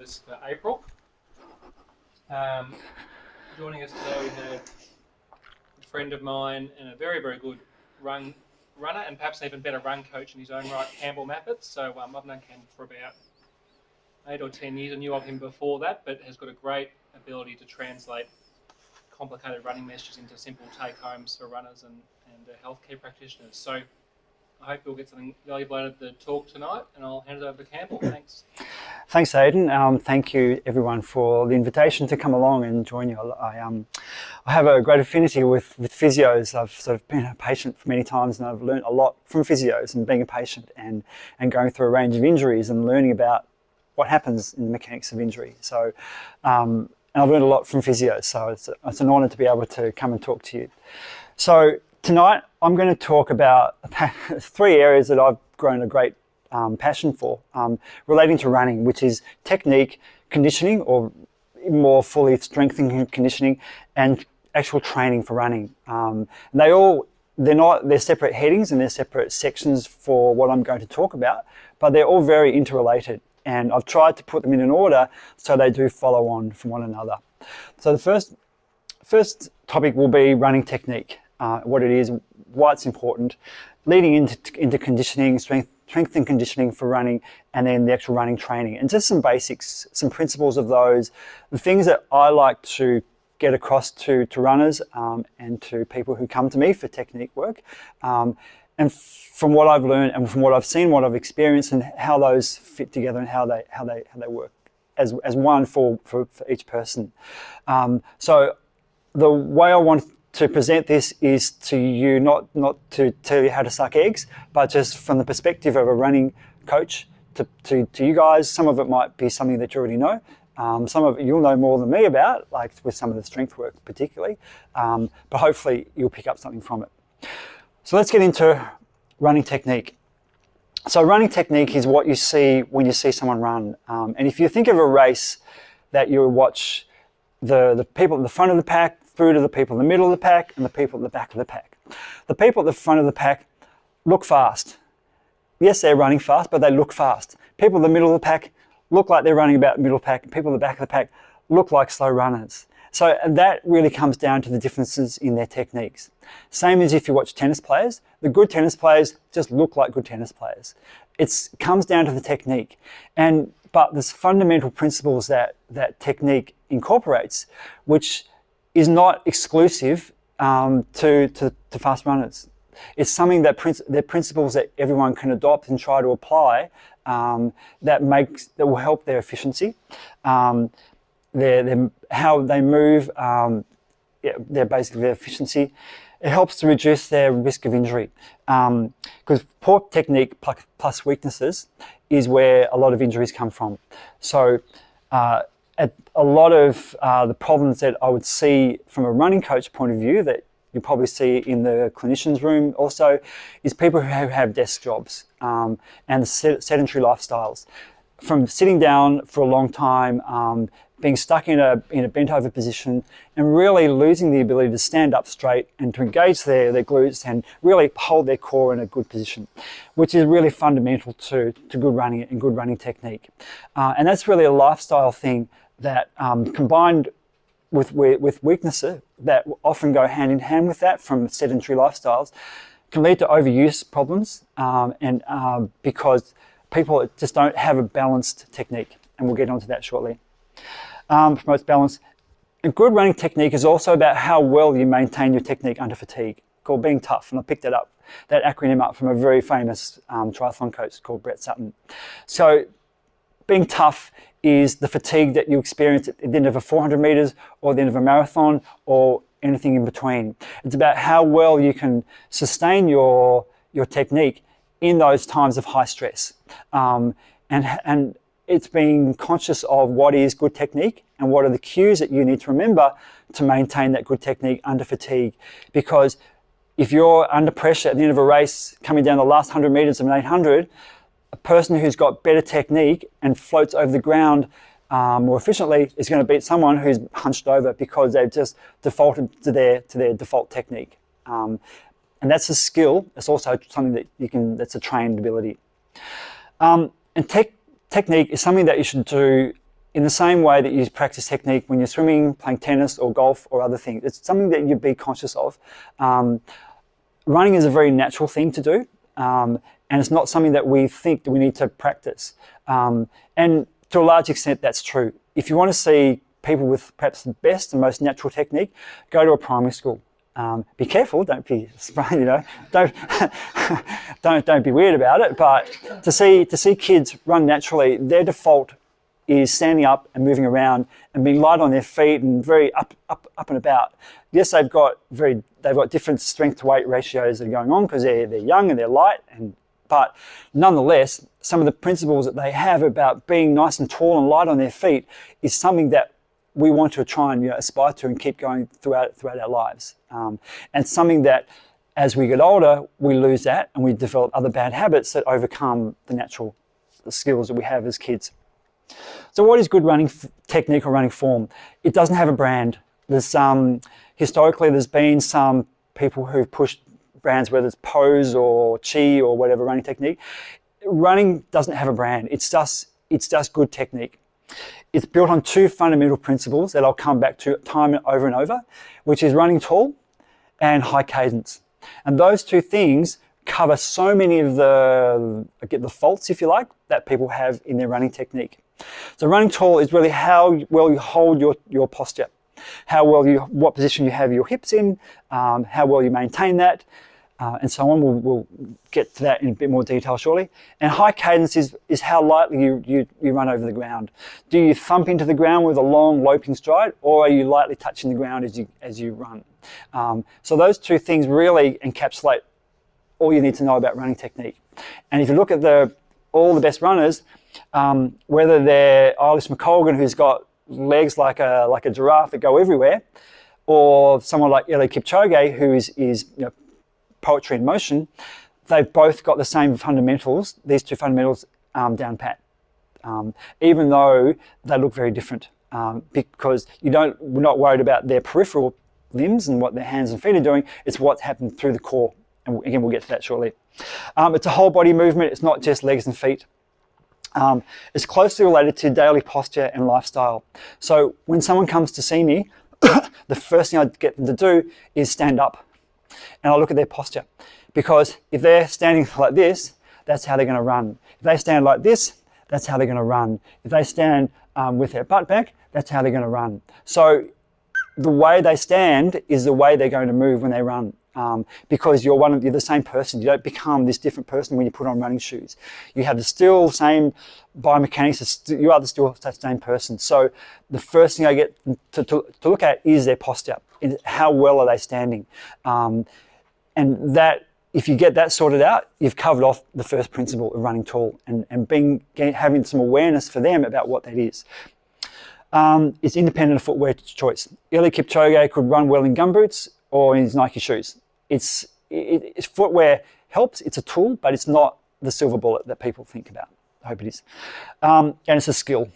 For April. Joining us today, we have a friend of mine and a very, very good runner, and perhaps an even better run coach in his own right, Campbell Maffett. So I've known Campbell for about 8 or 10 years. I knew of him before that, but has got a great ability to translate complicated running messages into simple take-homes for runners and healthcare practitioners. So I hope you'll get something valuable out of the talk tonight, and I'll hand it over to Campbell. Thanks. Thanks, Aidan. Thank you, everyone, for the invitation to come along and join you. I have a great affinity with physios. I've sort of been a patient for many times, and I've learned a lot from physios and being a patient and going through a range of injuries and learning about what happens in the mechanics of injury. So, and I've learned a lot from physios, so it's an honour to be able to come and talk to you. So tonight, I'm going to talk about 3 areas that I've grown a great passion for, relating to running, which is technique, conditioning, or more fully strengthening conditioning, and actual training for running. They're separate headings and they're separate sections for what I'm going to talk about, but they're all very interrelated. And I've tried to put them in an order so they do follow on from one another. So the first topic will be running technique, what it is, why it's important, leading into conditioning, strength and conditioning for running, and then the actual running training. And just some basics, some principles of those, the things that I like to get across to runners and to people who come to me for technique work. And from what I've learned and from what I've seen, what I've experienced, and how those fit together and how they work as one for each person. So the way I want to present this is to you, not to tell you how to suck eggs, but just from the perspective of a running coach to you guys. Some of it might be something that you already know. Some of it you'll know more than me about, like with some of the strength work particularly, but hopefully you'll pick up something from it. So let's get into running technique. So running technique is what you see when you see someone run. And if you think of a race that you watch the people at the front of the pack through to the people in the middle of the pack and the people at the back of the pack. The people at the front of the pack look fast. Yes, they're running fast, but they look fast. People in the middle of the pack look like they're running about the middle pack. People at the back of the pack look like slow runners. So that really comes down to the differences in their techniques. Same as if you watch tennis players. The good tennis players just look like good tennis players. It comes down to the technique. But there's fundamental principles that technique incorporates, which is not exclusive to fast runners. It's something that they're principles that everyone can adopt and try to apply that will help their efficiency, how they move, basically their efficiency. It helps to reduce their risk of injury, because poor technique plus weaknesses is where a lot of injuries come from. So a lot of the problems that I would see from a running coach point of view, that you probably see in the clinician's room also, is people who have desk jobs and sedentary lifestyles. From sitting down for a long time, being stuck in a bent over position, and really losing the ability to stand up straight and to engage their glutes and really hold their core in a good position, which is really fundamental to good running and good running technique. And that's really a lifestyle thing that combined with weaknesses that often go hand in hand with that from sedentary lifestyles can lead to overuse problems, because people just don't have a balanced technique, and we'll get onto that shortly. Promotes balance. A good running technique is also about how well you maintain your technique under fatigue, called being tough, and I picked that acronym up from a very famous triathlon coach called Brett Sutton. So being tough is the fatigue that you experience at the end of a 400 meters or the end of a marathon or anything in between. It's about how well you can sustain your technique in those times of high stress. And it's being conscious of what is good technique and what are the cues that you need to remember to maintain that good technique under fatigue. Because if you're under pressure at the end of a race, coming down the last 100 meters of an 800, a person who's got better technique and floats over the ground more efficiently is going to beat someone who's hunched over because they've just defaulted to their default technique. And that's a skill. It's also something that that's a trained ability. And technique is something that you should do in the same way that you practice technique when you're swimming, playing tennis or golf or other things. It's something that you be conscious of. Running is a very natural thing to do, and it's not something that we think that we need to practice. And to a large extent, that's true. If you want to see people with perhaps the best and most natural technique, go to a primary school. Be careful, don't be, don't be weird about it. But to see kids run naturally, their default is standing up and moving around and being light on their feet and very up and about. Yes, they've got different strength to weight ratios that are going on because they're young and they're light, but nonetheless, some of the principles that they have about being nice and tall and light on their feet is something that we want to try and aspire to and keep going throughout our lives. And something that as we get older, we lose that and we develop other bad habits that overcome the natural skills that we have as kids. So what is good running technique or running form? It doesn't have a brand. There's historically there's been some people who've pushed brands, whether it's Pose or Chi or whatever running technique. Running doesn't have a brand. It's just good technique. It's built on two fundamental principles that I'll come back to time over and over, which is running tall and high cadence. And those two things cover so many of the faults, if you like, that people have in their running technique. So running tall is really how well you hold your posture, what position you have your hips in, how well you maintain that, and so on. We'll get to that in a bit more detail shortly. And high cadence is how lightly you run over the ground. Do you thump into the ground with a long loping stride, or are you lightly touching the ground as you run? So those two things really encapsulate all you need to know about running technique. And if you look at all the best runners, whether they're Eilish McColgan, who's got legs like a giraffe that go everywhere, or someone like Eliud Kipchoge, who is poetry in motion, they've both got the same fundamentals, these two fundamentals down pat, even though they look very different, because we're not worried about their peripheral limbs and what their hands and feet are doing, it's what's happened through the core. And again, we'll get to that shortly. It's a whole body movement, it's not just legs and feet. It's closely related to daily posture and lifestyle. So when someone comes to see me, the first thing I get them to do is stand up. And I'll look at their posture. Because if they're standing like this, that's how they're going to run. If they stand like this, that's how they're going to run. If they stand with their butt back, that's how they're going to run. So the way they stand is the way they're going to move when they run. Because you're the same person. You don't become this different person when you put on running shoes. You have the still same biomechanics. You are still that same person. So the first thing I get to look at is their posture. How well are they standing? And that, if you get that sorted out, you've covered off the first principle of running tall and having some awareness for them about what that is. It's independent of footwear choice. Eliud Kipchoge could run well in gumboots or in his Nike shoes. It's footwear helps, it's a tool, but it's not the silver bullet that people think about. I hope it is. And it's a skill.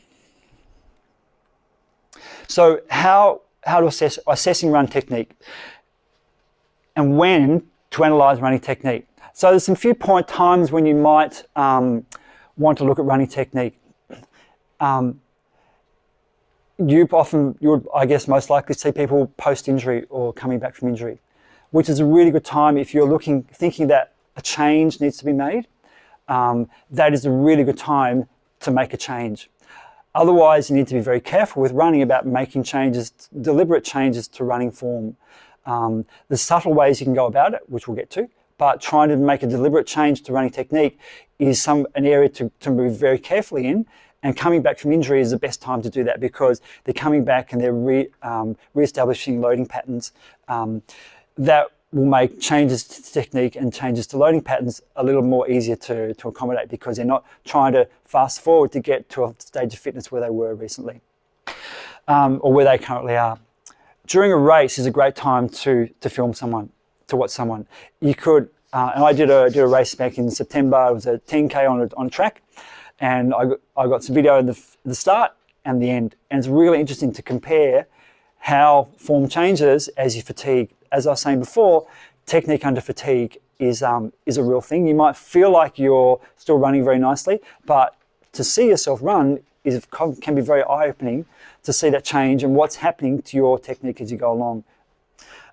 So how to assessing run technique and when to analyze running technique. So there's some few times when you might want to look at running technique. You would, I guess, most likely see people post-injury or coming back from injury, which is a really good time if you're thinking that a change needs to be made. That is a really good time to make a change. Otherwise, you need to be very careful with running about making changes, deliberate changes to running form. There's subtle ways you can go about it, which we'll get to, but trying to make a deliberate change to running technique is an area to move very carefully in. And coming back from injury is the best time to do that because they're coming back and they're re-establishing loading patterns that will make changes to technique and changes to loading patterns a little more easier to accommodate because they're not trying to fast forward to get to a stage of fitness where they were recently or where they currently are. During a race is a great time to film someone, to watch someone. You could, and I did a race back in September. It was a 10K on a track. And I got some video of the start and the end. And it's really interesting to compare how form changes as you fatigue. As I was saying before, technique under fatigue is a real thing. You might feel like you're still running very nicely, but to see yourself run can be very eye-opening to see that change and what's happening to your technique as you go along.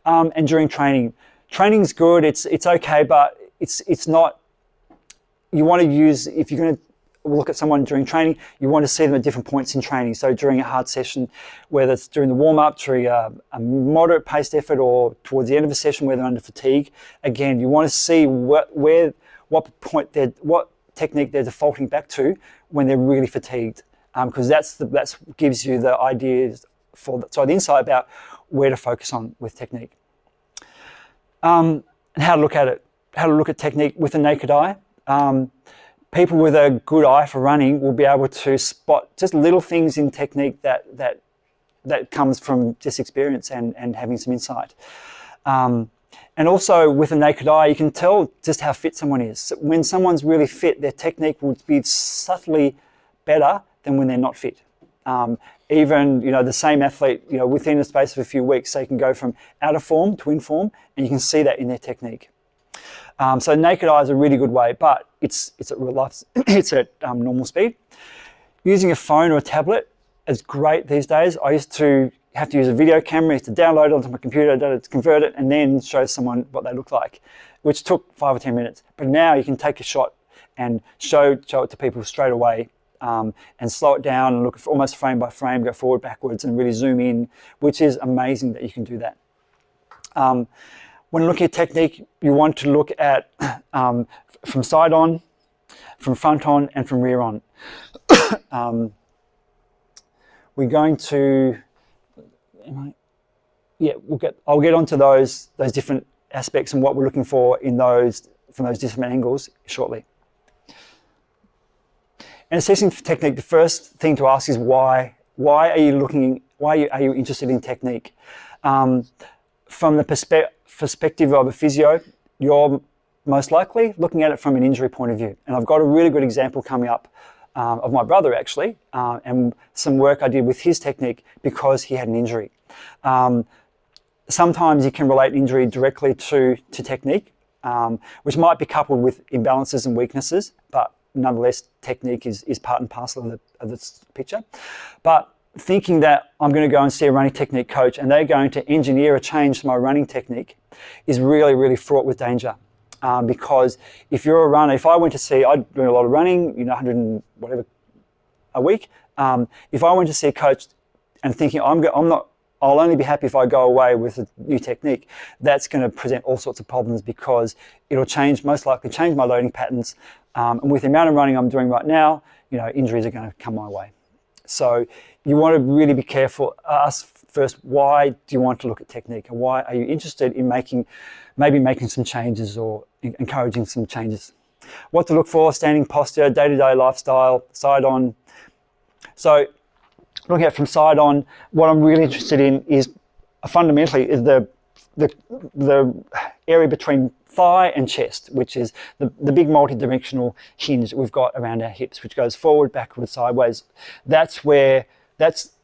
And during training, training's good. It's okay, but it's not. You want to use, if you're going to look at someone during training, you want to see them at different points in training. So during a hard session, whether it's during the warm-up, during a moderate paced effort, or towards the end of a session where they're under fatigue, again, you want to see what technique they're defaulting back to when they're really fatigued, because that's gives you the ideas the insight about where to focus on with technique. And how to look at it, how to look at technique with the naked eye. People with a good eye for running will be able to spot just little things in technique that comes from just experience and having some insight. And also with a naked eye, you can tell just how fit someone is. So when someone's really fit, their technique will be subtly better than when they're not fit. Even the same athlete, within a space of a few weeks, they can go from out of form to in form, and you can see that in their technique. So naked eye is a really good way, but it's at real life, it's at normal speed. Using a phone or a tablet is great these days. I used to have to use a video camera, to download it onto my computer, to convert it, and then show someone what they look like, which took 5 or 10 minutes. But now you can take a shot and show it to people straight away, and slow it down and look almost frame by frame, go forward, backwards, and really zoom in, which is amazing that you can do that. When looking at technique, you want to look at from side on, from front on, and from rear on. We're going to, I'll get onto those different aspects and what we're looking for in from those different angles shortly. And assessing for technique, the first thing to ask is why. Why are you interested in technique? From the perspective of a physio, you're most likely looking at it from an injury point of view. And I've got a really good example coming up of my brother actually, and some work I did with his technique because he had an injury. Sometimes you can relate injury directly to technique, which might be coupled with imbalances and weaknesses, but nonetheless, technique is part and parcel of this picture. But thinking that I'm going to go and see a running technique coach and they're going to engineer a change to my running technique is really, really fraught with danger. Because if you're a runner, if I went to see, I do a lot of running, 100 and whatever a week. If I went to see a coach and thinking I'll only be happy if I go away with a new technique, that's going to present all sorts of problems because it'll most likely change my loading patterns. And with the amount of running I'm doing right now, injuries are going to come my way. So you want to really be careful. Ask first, why do you want to look at technique, and why are you interested in maybe making some changes or encouraging some changes? What to look for: standing posture, day-to-day lifestyle, side on. So looking at from side on, what I'm really interested in is fundamentally is the area between thigh and chest, which is the big multi-directional hinge that we've got around our hips, which goes forward, backwards, sideways.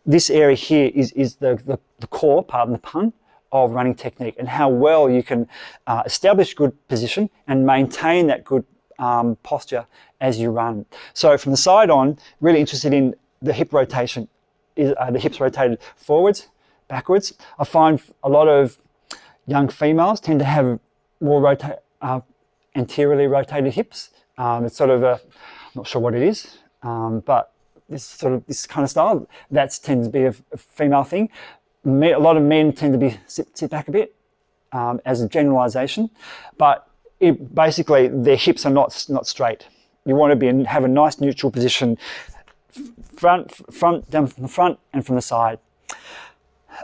This area here is the core, pardon the pun, of running technique, and how well you can establish good position and maintain that good posture as you run. So from the side on, really interested in the hip rotation. The hips rotated forwards, backwards. I find a lot of young females tend to have more anteriorly rotated hips. It's sort of I'm not sure what it is, but this kind of style, that tends to be a female thing. A lot of men tend to sit back a bit, as a generalization, but basically their hips are not straight. You want to have a nice neutral position, front down from the front and from the side.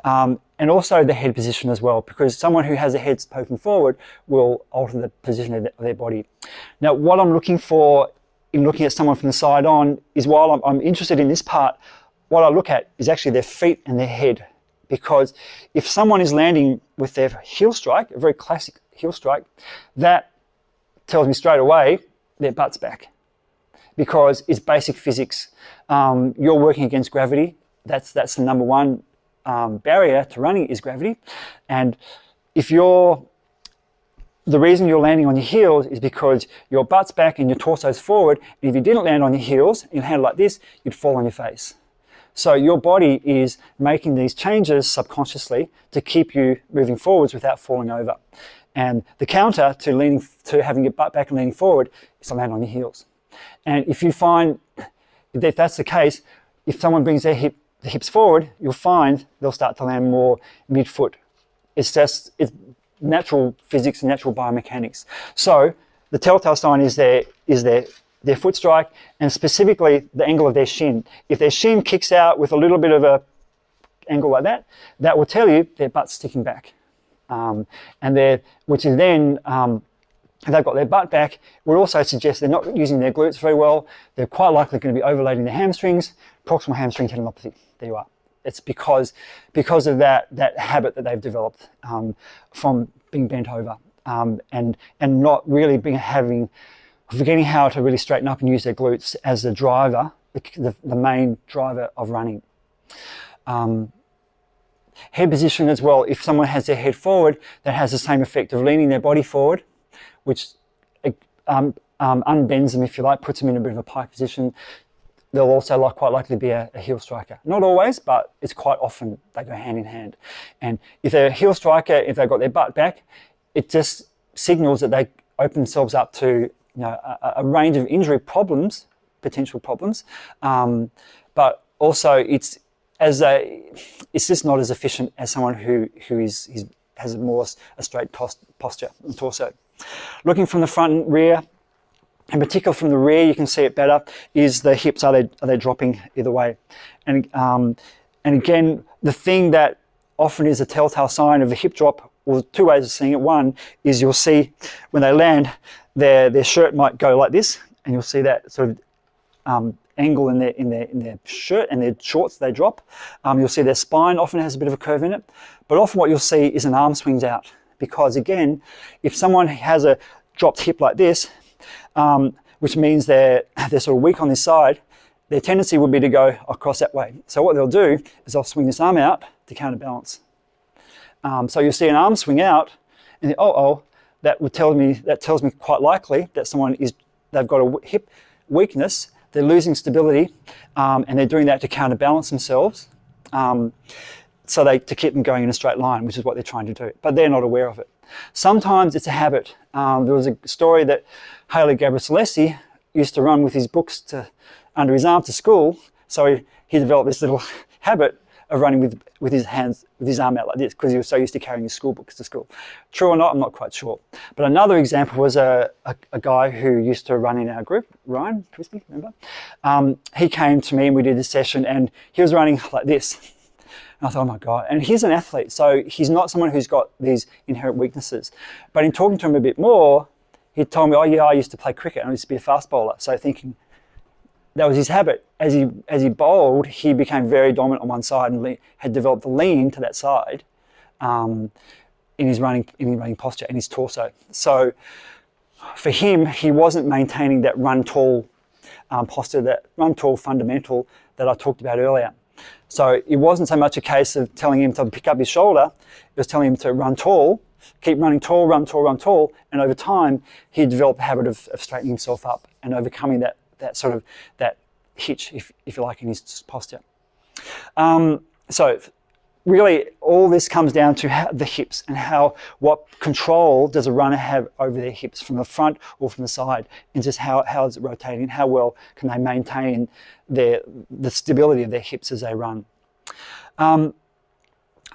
And also the head position as well, because someone who has a head poking forward will alter the position of their body. Now, what I'm looking for in looking at someone from the side on is, while I'm interested in this part, what I look at is actually their feet and their head. Because if someone is landing with their heel strike, a very classic heel strike, that tells me straight away their butt's back. Because it's basic physics. You're working against gravity. That's the number one barrier to running is gravity. And if you're the reason you're landing on your heels is because your butt's back and your torso's forward. And if you didn't land on your heels, you land like this, you'd fall on your face. So your body is making these changes subconsciously to keep you moving forwards without falling over. And the counter to having your butt back and leaning forward is to land on your heels. And if you find, if that's the case, if someone brings their hips forward, you'll find they'll start to land more mid-foot. It's natural physics and natural biomechanics. So the telltale sign is their foot strike, and specifically the angle of their shin. If their shin kicks out with a little bit of a angle like that, that will tell you their butt's sticking back. Which is then, if they've got their butt back, would also suggest they're not using their glutes very well. They're quite likely going to be overloading their hamstrings, proximal hamstring tendinopathy. There you are. It's because of that habit that they've developed from being bent over and not really forgetting how to really straighten up and use their glutes as the driver, the main driver of running. Head position as well. If someone has their head forward, that has the same effect of leaning their body forward, which unbends them, if you like, puts them in a bit of a pike position. They'll also quite likely be a heel striker. Not always, but it's quite often they go hand in hand. And if they're a heel striker, if they've got their butt back, it just signals that they open themselves up to a range of injury problems, potential problems, but also it's just not as efficient as someone who has more a straight posture and torso. Looking from the front and rear, in particular from the rear, you can see it better, is the hips, are they dropping either way? And again, the thing that often is a telltale sign of a hip drop, well, two ways of seeing it. One is you'll see when they land, their shirt might go like this, and you'll see that sort of angle in their shirt and their shorts, they drop. You'll see their spine often has a bit of a curve in it, but often what you'll see is an arm swings out, because again, if someone has a dropped hip like this, which means they're sort of weak on this side, their tendency would be to go across that way. So what they'll do is they'll swing this arm out to counterbalance. So you'll see an arm swing out, and that tells me quite likely that they've got a hip weakness, they're losing stability, and they're doing that to counterbalance themselves, to keep them going in a straight line, which is what they're trying to do, but they're not aware of it. Sometimes it's a habit. There was a story that Haile Gebrselassie used to run with his books under his arm to school, so he developed this little habit of running with his hands, with his arm out like this, because he was so used to carrying his school books to school. True or not, I'm not quite sure. But another example was a guy who used to run in our group, Ryan Twisty, remember? He came to me and we did a session, and he was running like this. And I thought, oh my God. And he's an athlete, so he's not someone who's got these inherent weaknesses. But in talking to him a bit more, he told me, oh yeah, I used to play cricket and I used to be a fast bowler. So thinking, that was his habit. As he bowled, he became very dominant on one side and had developed the lean to that side in his running posture and his torso. So for him, he wasn't maintaining that run tall posture, that run tall fundamental that I talked about earlier. So it wasn't so much a case of telling him to pick up his shoulder, it was telling him to run tall, keep running tall, run tall, run tall, and over time he developed the habit of straightening himself up and overcoming that hitch, if you like, in his posture. So really all this comes down to the hips and what control does a runner have over their hips from the front or from the side, and just how is it rotating, how well can they maintain the stability of their hips as they run.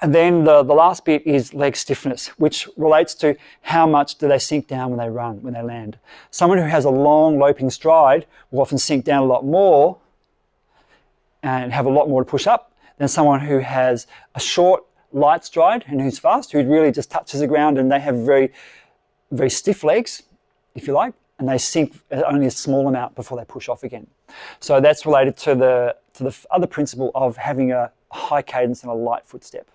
And then the last bit is leg stiffness, which relates to how much do they sink down when they run, when they land. Someone who has a long loping stride will often sink down a lot more and have a lot more to push up than someone who has a short, light stride and who's fast, who really just touches the ground, and they have very, very stiff legs, if you like, and they sink only a small amount before they push off again. So that's related to the other principle of having a high cadence and a light footstep.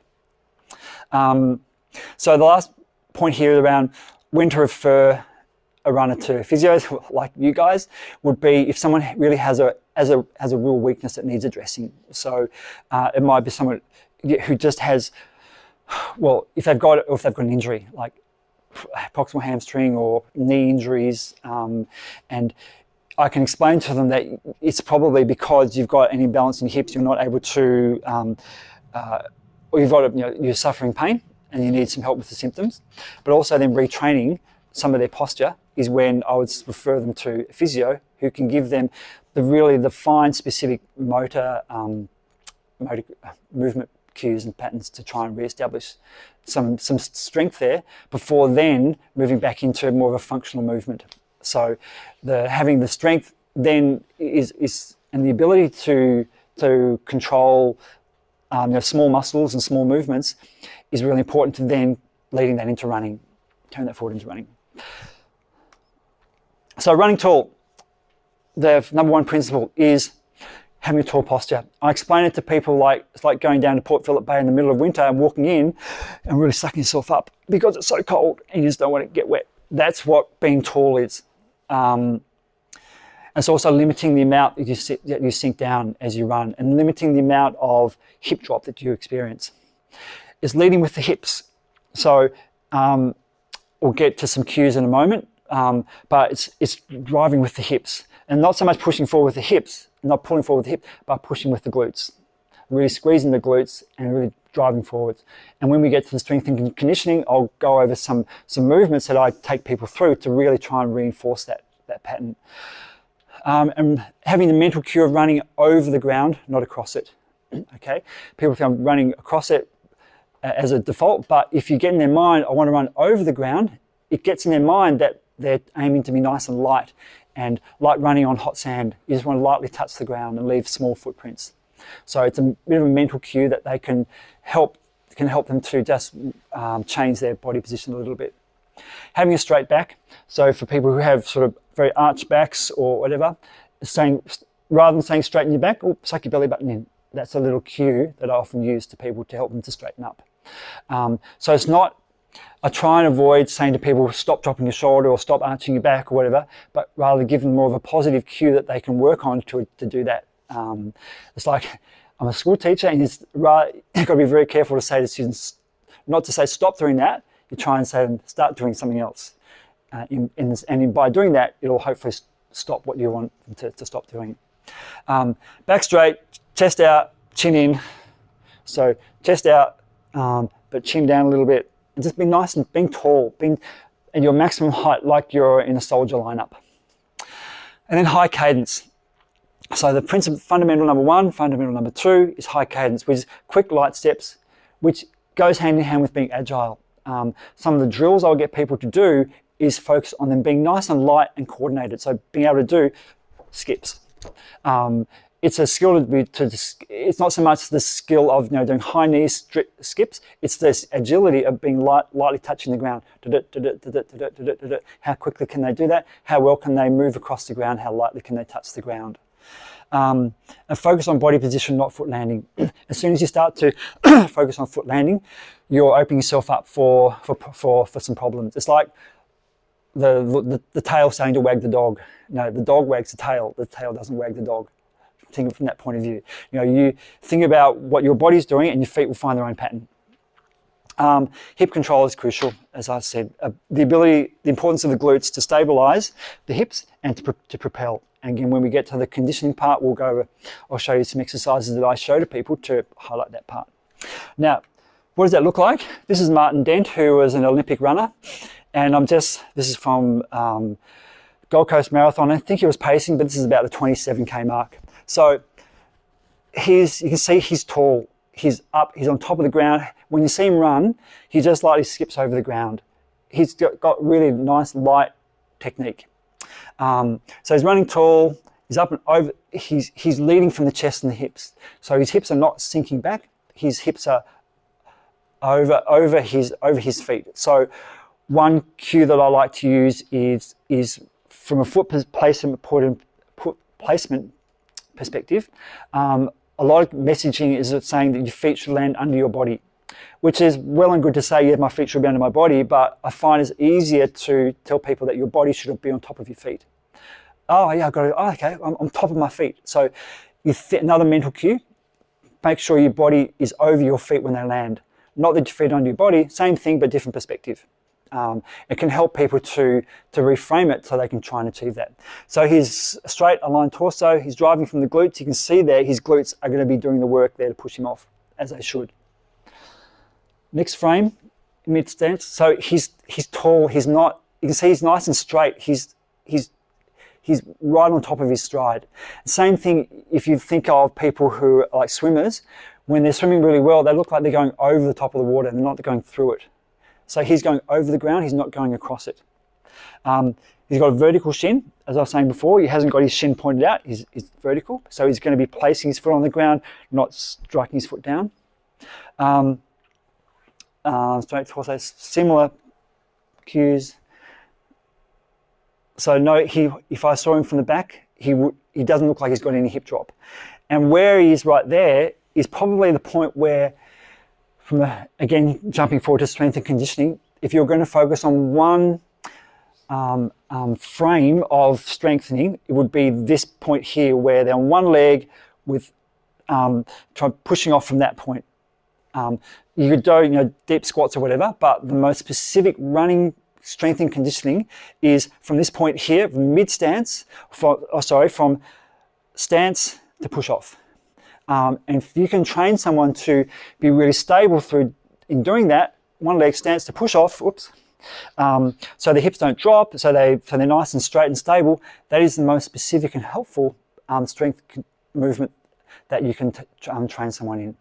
So the last point here around when to refer a runner to physios like you guys would be if someone really has a real weakness that needs addressing. So it might be someone who just has, well, if they've got an injury, like proximal hamstring or knee injuries, and I can explain to them that it's probably because you've got an imbalance in your hips, you're not able to, or you've got, you're suffering pain and you need some help with the symptoms. But also then retraining some of their posture is when I would refer them to a physio who can give them the fine specific motor movement cues and patterns to try and re-establish some strength there before then moving back into more of a functional movement. So having the strength then is and the ability to control small muscles and small movements is really important to then leading that into running, turn that forward into running. So running tall, the number one principle is having a tall posture. I explain it to people like it's like going down to Port Phillip Bay in the middle of winter and walking in and really sucking yourself up because it's so cold and you just don't want to get wet. That's what being tall is. It's also limiting the amount that you sink down as you run and limiting the amount of hip drop that you experience. It's leading with the hips. So we'll get to some cues in a moment, but it's driving with the hips and not so much pushing forward with the hips, not pulling forward with the hip, but pushing with the glutes, really squeezing the glutes and really driving forwards. And when we get to the strength and conditioning, I'll go over some movements that I take people through to really try and reinforce that pattern. And having the mental cue of running over the ground, not across it. Okay, people think I'm running across it as a default, but if you get in their mind, I want to run over the ground, it gets in their mind that they're aiming to be nice and light, and like running on hot sand, you just want to lightly touch the ground and leave small footprints. So it's a bit of a mental cue that they can help them to just change their body position a little bit. Having a straight back, so for people who have sort of very arched backs or whatever, rather than saying straighten your back, suck your belly button in. That's a little cue that I often use to people to help them to straighten up. So it's not, I try and avoid saying to people, stop dropping your shoulder or stop arching your back or whatever, but rather give them more of a positive cue that they can work on to do that. It's like, I'm a school teacher and you've got to be very careful to say to students, not to say stop doing that, you try and say start doing something else. And by doing that, it'll hopefully stop what you want them to stop doing. Back straight, chest out, chin in. So chest out, but chin down a little bit. And just be nice and being tall, being at your maximum height like you're in a soldier lineup. And then high cadence. So the principle, fundamental number one, fundamental number two is high cadence, which is quick, light steps, which goes hand in hand with being agile. Some of the drills I'll get people to do is focus on them being nice and light and coordinated. So being able to do skips. It's a skill it's not so much the skill of doing high knee skips, it's this agility of being lightly touching the ground. How quickly can they do that? How well can they move across the ground? How lightly can they touch the ground? And focus on body position, not foot landing. As soon as you start to focus on foot landing, you're opening yourself up for some problems. It's like the tail starting to wag the dog. No, the dog wags the tail doesn't wag the dog. Think of it from that point of view. You think about what your body's doing and your feet will find their own pattern. Hip control is crucial, as I said. The importance of the glutes to stabilize the hips and to propel. And again, when we get to the conditioning part, I'll show you some exercises that I show to people to highlight that part. Now, what does that look like? This is Martin Dent, who was an Olympic runner. And this is from Gold Coast Marathon. I think he was pacing, but this is about the 27K mark. So you can see he's tall, he's up, he's on top of the ground. When you see him run, he just lightly skips over the ground. He's got really nice light technique. So he's running tall, he's up and over, he's leading from the chest and the hips. So his hips are not sinking back, his hips are over his feet. So one cue that I like to use is from a foot placement perspective. A lot of messaging is saying that your feet should land under your body, which is well and good to say, yeah, my feet should be under my body, but I find it's easier to tell people that your body should be on top of your feet. Oh yeah, okay, I'm on top of my feet. So another mental cue, make sure your body is over your feet when they land. Not that your feet are under your body, same thing, but different perspective. It can help people to reframe it so they can try and achieve that. So his straight aligned torso, he's driving from the glutes. You can see there his glutes are going to be doing the work there to push him off, as they should. Next frame, mid stance. So he's tall. He's not. You can see he's nice and straight. He's right on top of his stride. Same thing if you think of people who are like swimmers. When they're swimming really well, they look like they're going over the top of the water. They're not going through it. So he's going over the ground. He's not going across it. He's got a vertical shin. As I was saying before, he hasn't got his shin pointed out. He's vertical. So he's going to be placing his foot on the ground, not striking his foot down. Straight torso, similar cues. So no, if I saw him from the back, he doesn't look like he's got any hip drop. And where he is right there is probably the point where, again, jumping forward to strength and conditioning, if you're going to focus on one frame of strengthening, it would be this point here where they're on one leg with pushing off from that point. You could do deep squats or whatever, but the most specific running strength and conditioning is from this point here, mid stance, from stance to push off. And if you can train someone to be really stable in doing that, one leg stance to push off, so the hips don't drop, so they're nice and straight and stable, that is the most specific and helpful strength movement that you can train someone in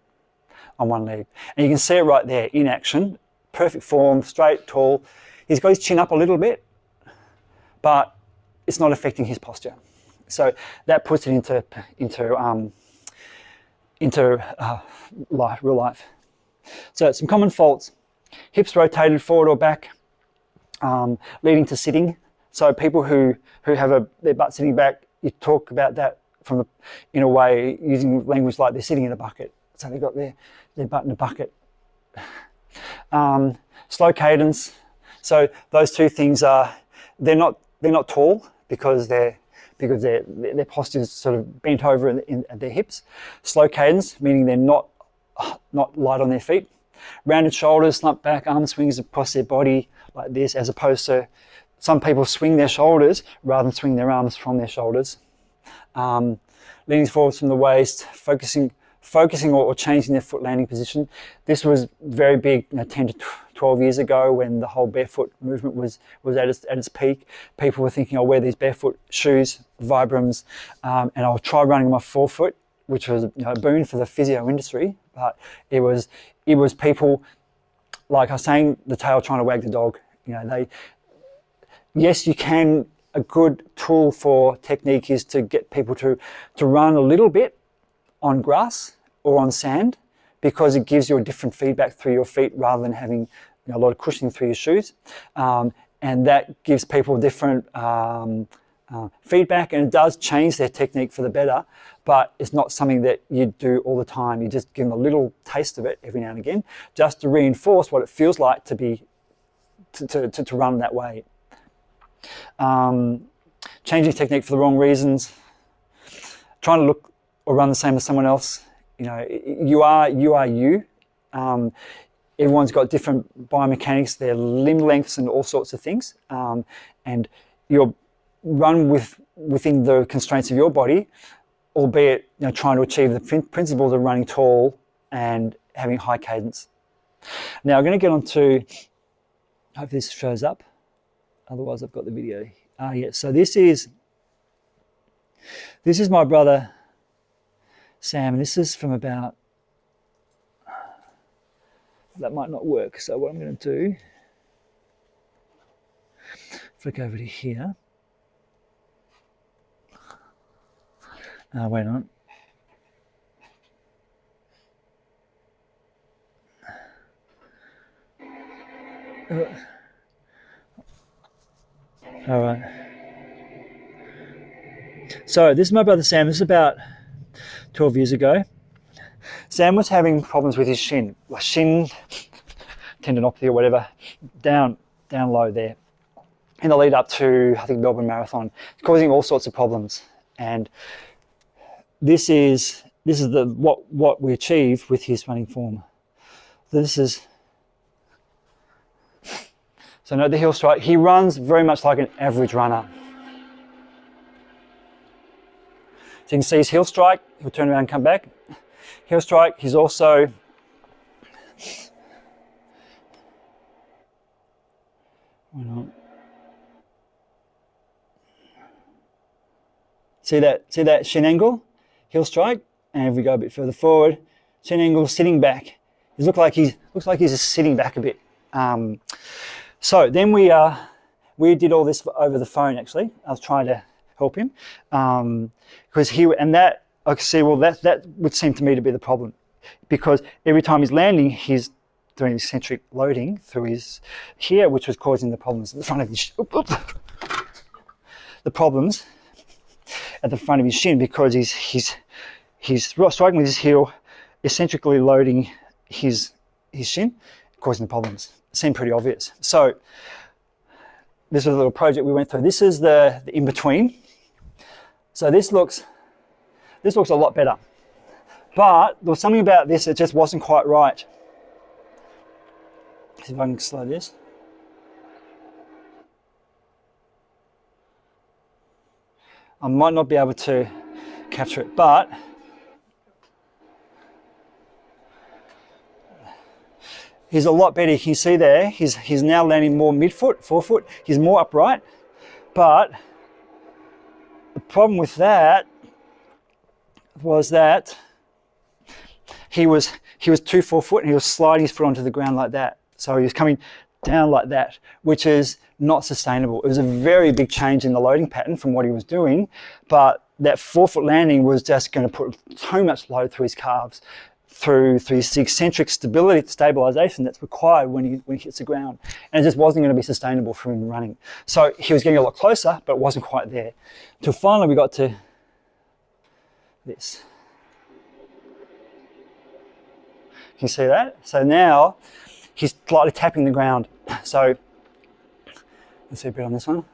on one leg. And you can see it right there in action, perfect form, straight, tall. He's got his chin up a little bit, but it's not affecting his posture. So that puts it into real life. So some common faults: hips rotated forward or back, leading to sitting. So people who have their butt sitting back, you talk about that in a way using language like they're sitting in a bucket. So they've got their butt in a bucket. Slow cadence. So those two things they're not tall because their posture is sort of bent over at their hips. Slow cadence, meaning they're not light on their feet. Rounded shoulders, slump back, arm swings across their body like this, as opposed to some people swing their shoulders rather than swing their arms from their shoulders. Leaning forwards from the waist, focusing or changing their foot landing position. This was very big 10 to 12 years ago when the whole barefoot movement was at its peak. People were thinking, I'll wear these barefoot shoes, Vibrams, and I'll try running on my forefoot, which was a boon for the physio industry. But it was people, like I was saying, the tail trying to wag the dog. Yes, you can. A good tool for technique is to get people to run a little bit on grass or on sand, because it gives you a different feedback through your feet rather than having a lot of cushioning through your shoes. And that gives people different feedback, and it does change their technique for the better, but it's not something that you do all the time. You just give them a little taste of it every now and again, just to reinforce what it feels like to run that way. Changing technique for the wrong reasons, trying to look or run the same as someone else. You are you. Everyone's got different biomechanics, their limb lengths and all sorts of things. And you'll run within the constraints of your body, albeit trying to achieve the principles of running tall and having high cadence. Now I'm going to get on to, hope this shows up. Otherwise I've got the video. Yeah, so this is my brother Sam, and this is from about, that might not work, so what I'm going to do, flick over to here. Wait on. All right. So this is my brother Sam. This is about 12 years ago. Sam was having problems with his shin tendinopathy or whatever, down low there, in the lead up to, I think, Melbourne Marathon. It's causing all sorts of problems. And this is what we achieve with his running form. So this is So note the heel strike. He runs very much like an average runner. So you can see his heel strike, he'll turn around and come back. Heel strike, he's also see that shin angle, heel strike, and if we go a bit further forward, shin angle sitting back. He looks like he's just sitting back a bit. So then we did all this over the phone. Actually, I was trying to help him because I could see, well, that would seem to me to be the problem, because every time he's landing, he's doing eccentric loading through his here, which was causing the problems at the front of his the problems at the front of his shin, because he's striking with his heel, eccentrically loading his shin, causing the problems. It seemed pretty obvious. So this was a little project we went through. This is the in-between. So this looks a lot better. But there was something about this that just wasn't quite right. See if I can slow this. I might not be able to capture it, but he's a lot better. You can see there, he's now landing more mid-foot, forefoot. He's more upright, but the problem with that was that he was too forefoot and he was sliding his foot onto the ground like that. So he was coming down like that, which is not sustainable. It was a very big change in the loading pattern from what he was doing, but that forefoot landing was just going to put so much load through his calves, through his eccentric stabilization that's required when he hits the ground, and it just wasn't going to be sustainable for him running. So he was getting a lot closer, but it wasn't quite there. Until finally we got to this. Can you see that? So now he's slightly tapping the ground. So let's see a bit on this one.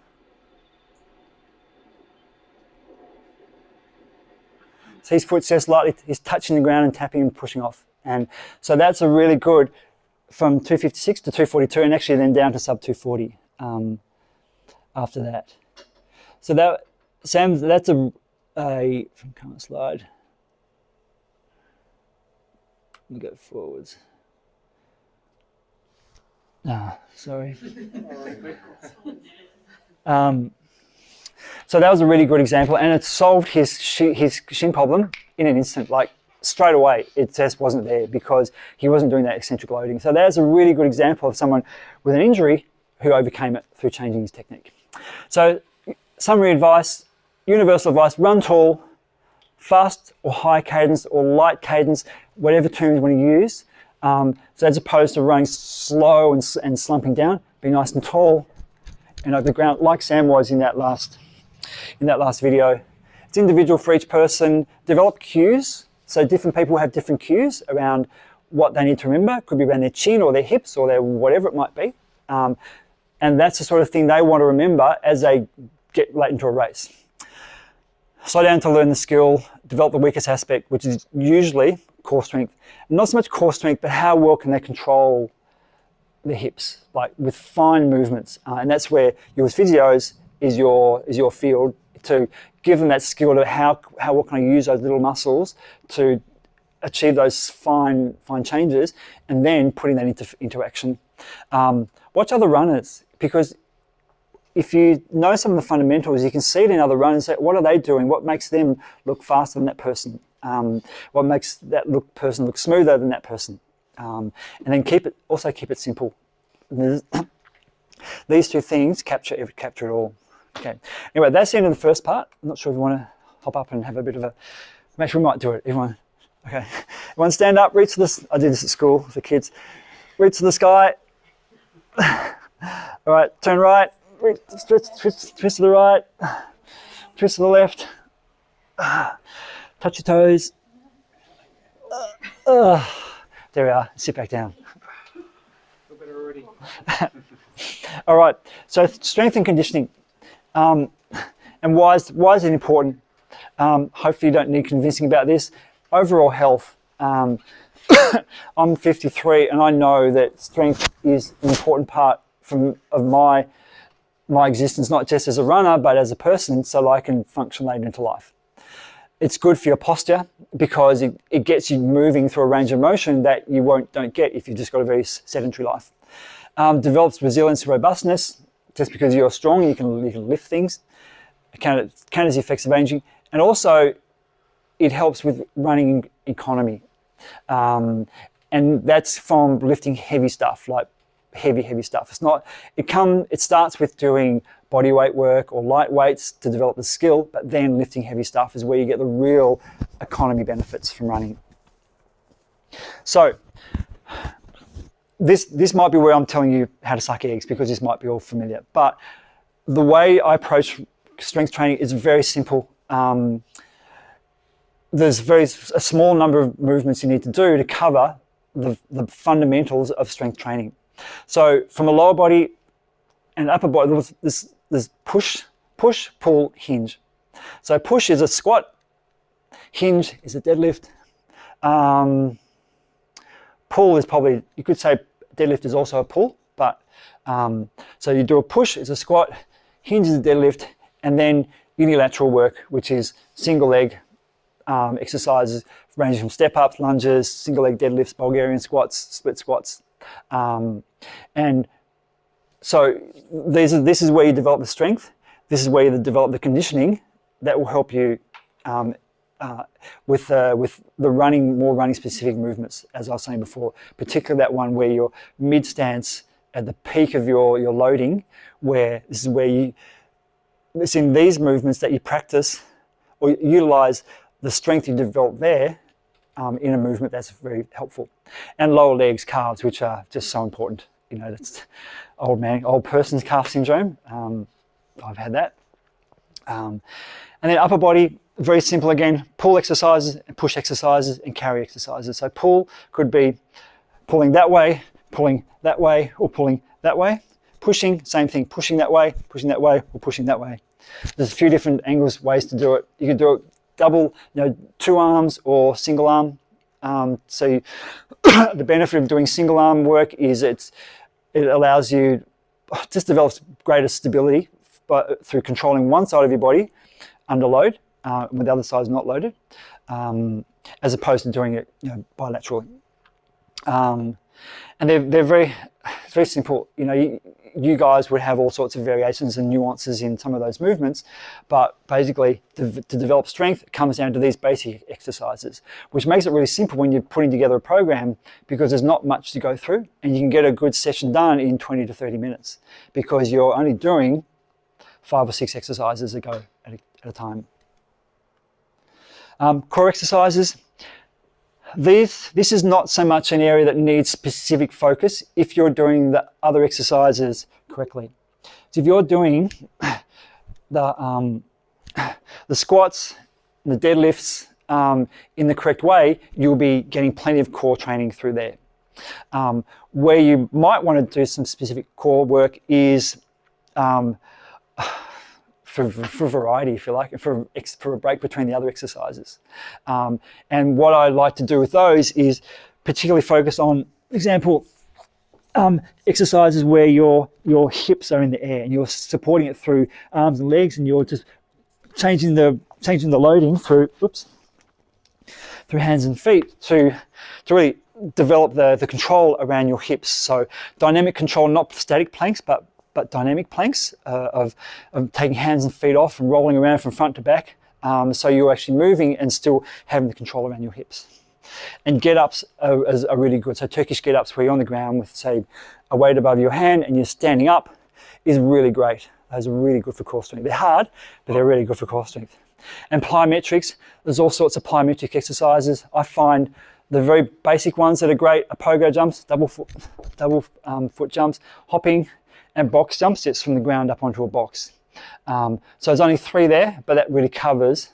So his foot's just lightly, he's touching the ground and tapping and pushing off. And so that's a really good, from 256 to 242, and actually then down to sub 240 after that. So that, Sam, that's a from current slide. Let me go forwards. Sorry. So that was a really good example, and it solved his shin problem in an instant, like straight away. It just wasn't there because he wasn't doing that eccentric loading. So that's a really good example of someone with an injury who overcame it through changing his technique. So summary advice, universal advice: run tall, fast or high cadence or light cadence, whatever term you want to use. So as opposed to running slow and slumping down, be nice and tall and over the ground, like Sam was in that last video. It's individual for each person. Develop cues. So different people have different cues around what they need to remember. It could be around their chin or their hips or their whatever it might be. And that's the sort of thing they want to remember as they get late into a race. Slow down to learn the skill, develop the weakest aspect, which is usually core strength. Not so much core strength, but how well can they control the hips, like with fine movements. And that's where you as physios is your field, to give them that skill to how well can I use those little muscles to achieve those fine changes, and then putting that into action. Watch other runners, because if you know some of the fundamentals, you can see it in other runners. What are they doing? What makes them look faster than that person? What makes that person look smoother than that person? And then keep it simple. These two things capture it all. Okay. Anyway, that's the end of the first part. I'm not sure if you want to hop up and have a bit of a. Actually, we might do it. Everyone, okay. Everyone, stand up. Reach to this. I did this at school for kids. Reach to the sky. All right. Turn right. Twist to the right. Twist to the left. Touch your toes. There we are. Sit back down. Feel better already. All right. So strength and conditioning. And why is it important? Hopefully you don't need convincing about this. Overall health. I'm 53 and I know that strength is an important part of my existence, not just as a runner, but as a person, so I can function later into life. It's good for your posture because it gets you moving through a range of motion that you don't get if you've just got a very sedentary life. Develops resilience and robustness. Just because you're strong, you can lift things. It counters the effects of aging, and also it helps with running economy. And that's from lifting heavy stuff, like heavy stuff. It starts with doing body weight work or light weights to develop the skill, but then lifting heavy stuff is where you get the real economy benefits from running. So this might be where I'm telling you how to suck eggs, because this might be all familiar, but the way I approach strength training is very simple. There's a small number of movements you need to do to cover the fundamentals of strength training. So from a lower body and upper body, there's push, pull, hinge. So push is a squat, hinge is a deadlift, pull is probably, you could say deadlift is also a pull, but so you do a push is a squat, hinge is a deadlift, and then unilateral work, which is single leg exercises ranging from step ups, lunges, single leg deadlifts, Bulgarian squats, split squats. And so this is where you develop the strength. This is where you develop the conditioning that will help you with the more running specific movements, as I was saying before, particularly that one where you're mid stance at the peak of your loading, where this is where it's in these movements that you practice or utilize the strength you develop there in a movement. That's very helpful. And lower legs, calves, which are just so important. You know, that's old person's calf syndrome. I've had that. And then upper body, very simple again, pull exercises and push exercises and carry exercises. So pull could be pulling that way, or pulling that way. Pushing, same thing, pushing that way, or pushing that way. There's a few different angles, ways to do it. You can do it double, two arms or single arm. So the benefit of doing single arm work is it allows you, just develops greater stability through controlling one side of your body under load, when the other side is not loaded, as opposed to doing it bilaterally. And they're very simple. You guys would have all sorts of variations and nuances in some of those movements, but basically to develop strength, it comes down to these basic exercises, which makes it really simple when you're putting together a program, because there's not much to go through and you can get a good session done in 20 to 30 minutes because you're only doing 5 or 6 exercises a go at a time. Core exercises. This is not so much an area that needs specific focus if you're doing the other exercises correctly. So if you're doing the squats, the deadlifts in the correct way, you'll be getting plenty of core training through there. Where you might want to do some specific core work is for variety, if you like, for a break between the other exercises. And what I like to do with those is particularly focus on, for example, exercises where your hips are in the air and you're supporting it through arms and legs, and you're just changing the loading through hands and feet to really develop the control around your hips. So dynamic control, not static planks, but dynamic planks of taking hands and feet off and rolling around from front to back. So you're actually moving and still having the control around your hips. And get-ups are really good. So Turkish get-ups where you're on the ground with, say, a weight above your hand and you're standing up is really great. Those are really good for core strength. They're hard, but they're really good for core strength. And plyometrics, there's all sorts of plyometric exercises. I find the very basic ones that are great are pogo jumps, double foot jumps, hopping, and box jump sits from the ground up onto a box. So there's only 3 there, but that really covers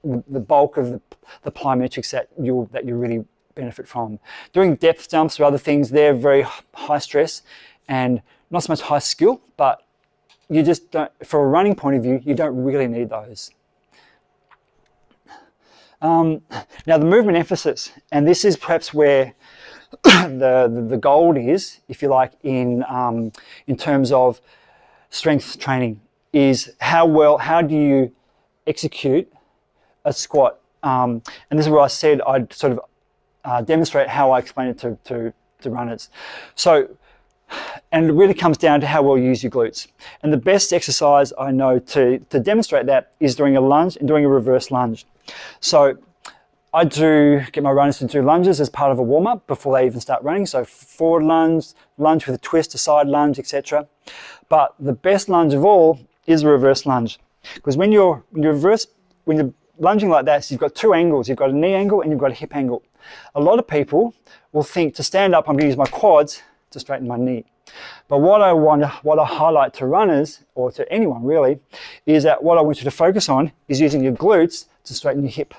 the bulk of the plyometrics that you really benefit from. Doing depth jumps or other things, they're very high stress and not so much high skill, but you just don't, for a running point of view, you don't really need those. Now the movement emphasis, and this is perhaps where the gold is, if you like, in terms of strength training, is how do you execute a squat? And this is where I said I'd sort of demonstrate how I explain it to runners. So, and it really comes down to how well you use your glutes. And the best exercise I know to demonstrate that is doing a lunge and doing a reverse lunge. So I get my runners to do lunges as part of a warm-up before they even start running. So forward lunge, lunge with a twist, a side lunge, etc. But the best lunge of all is a reverse lunge. Because when you're lunging like that, so you've got two angles. You've got a knee angle and you've got a hip angle. A lot of people will think to stand up, I'm going to use my quads to straighten my knee. But what I highlight to runners, or to anyone really, is that what I want you to focus on is using your glutes to straighten your hip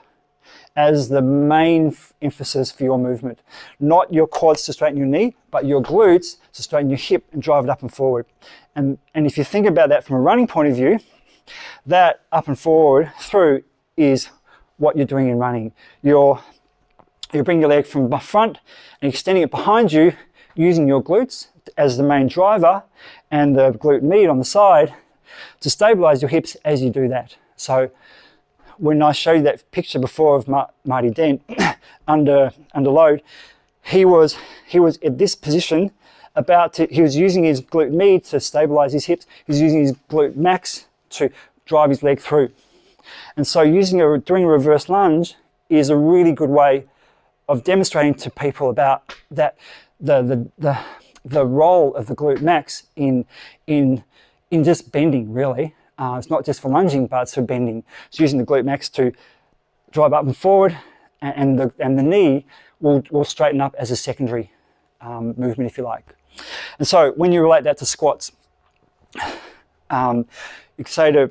as the main emphasis for your movement. Not your quads to straighten your knee, but your glutes to straighten your hip and drive it up and forward. And if you think about that from a running point of view, that up and forward through is what you're doing in running. You bring your leg from front and extending it behind you, using your glutes as the main driver and the glute med on the side to stabilize your hips as you do that. So when I showed you that picture before of Marty Dent under load, he was at this position he was using his glute med to stabilize his hips. He was using his glute max to drive his leg through. And so doing a reverse lunge is a really good way of demonstrating to people about that the role of the glute max in just bending, really. It's not just for lunging, but it's for bending. It's using the glute max to drive up and forward, and the knee will straighten up as a secondary movement, if you like. And so when you relate that to squats, you can say the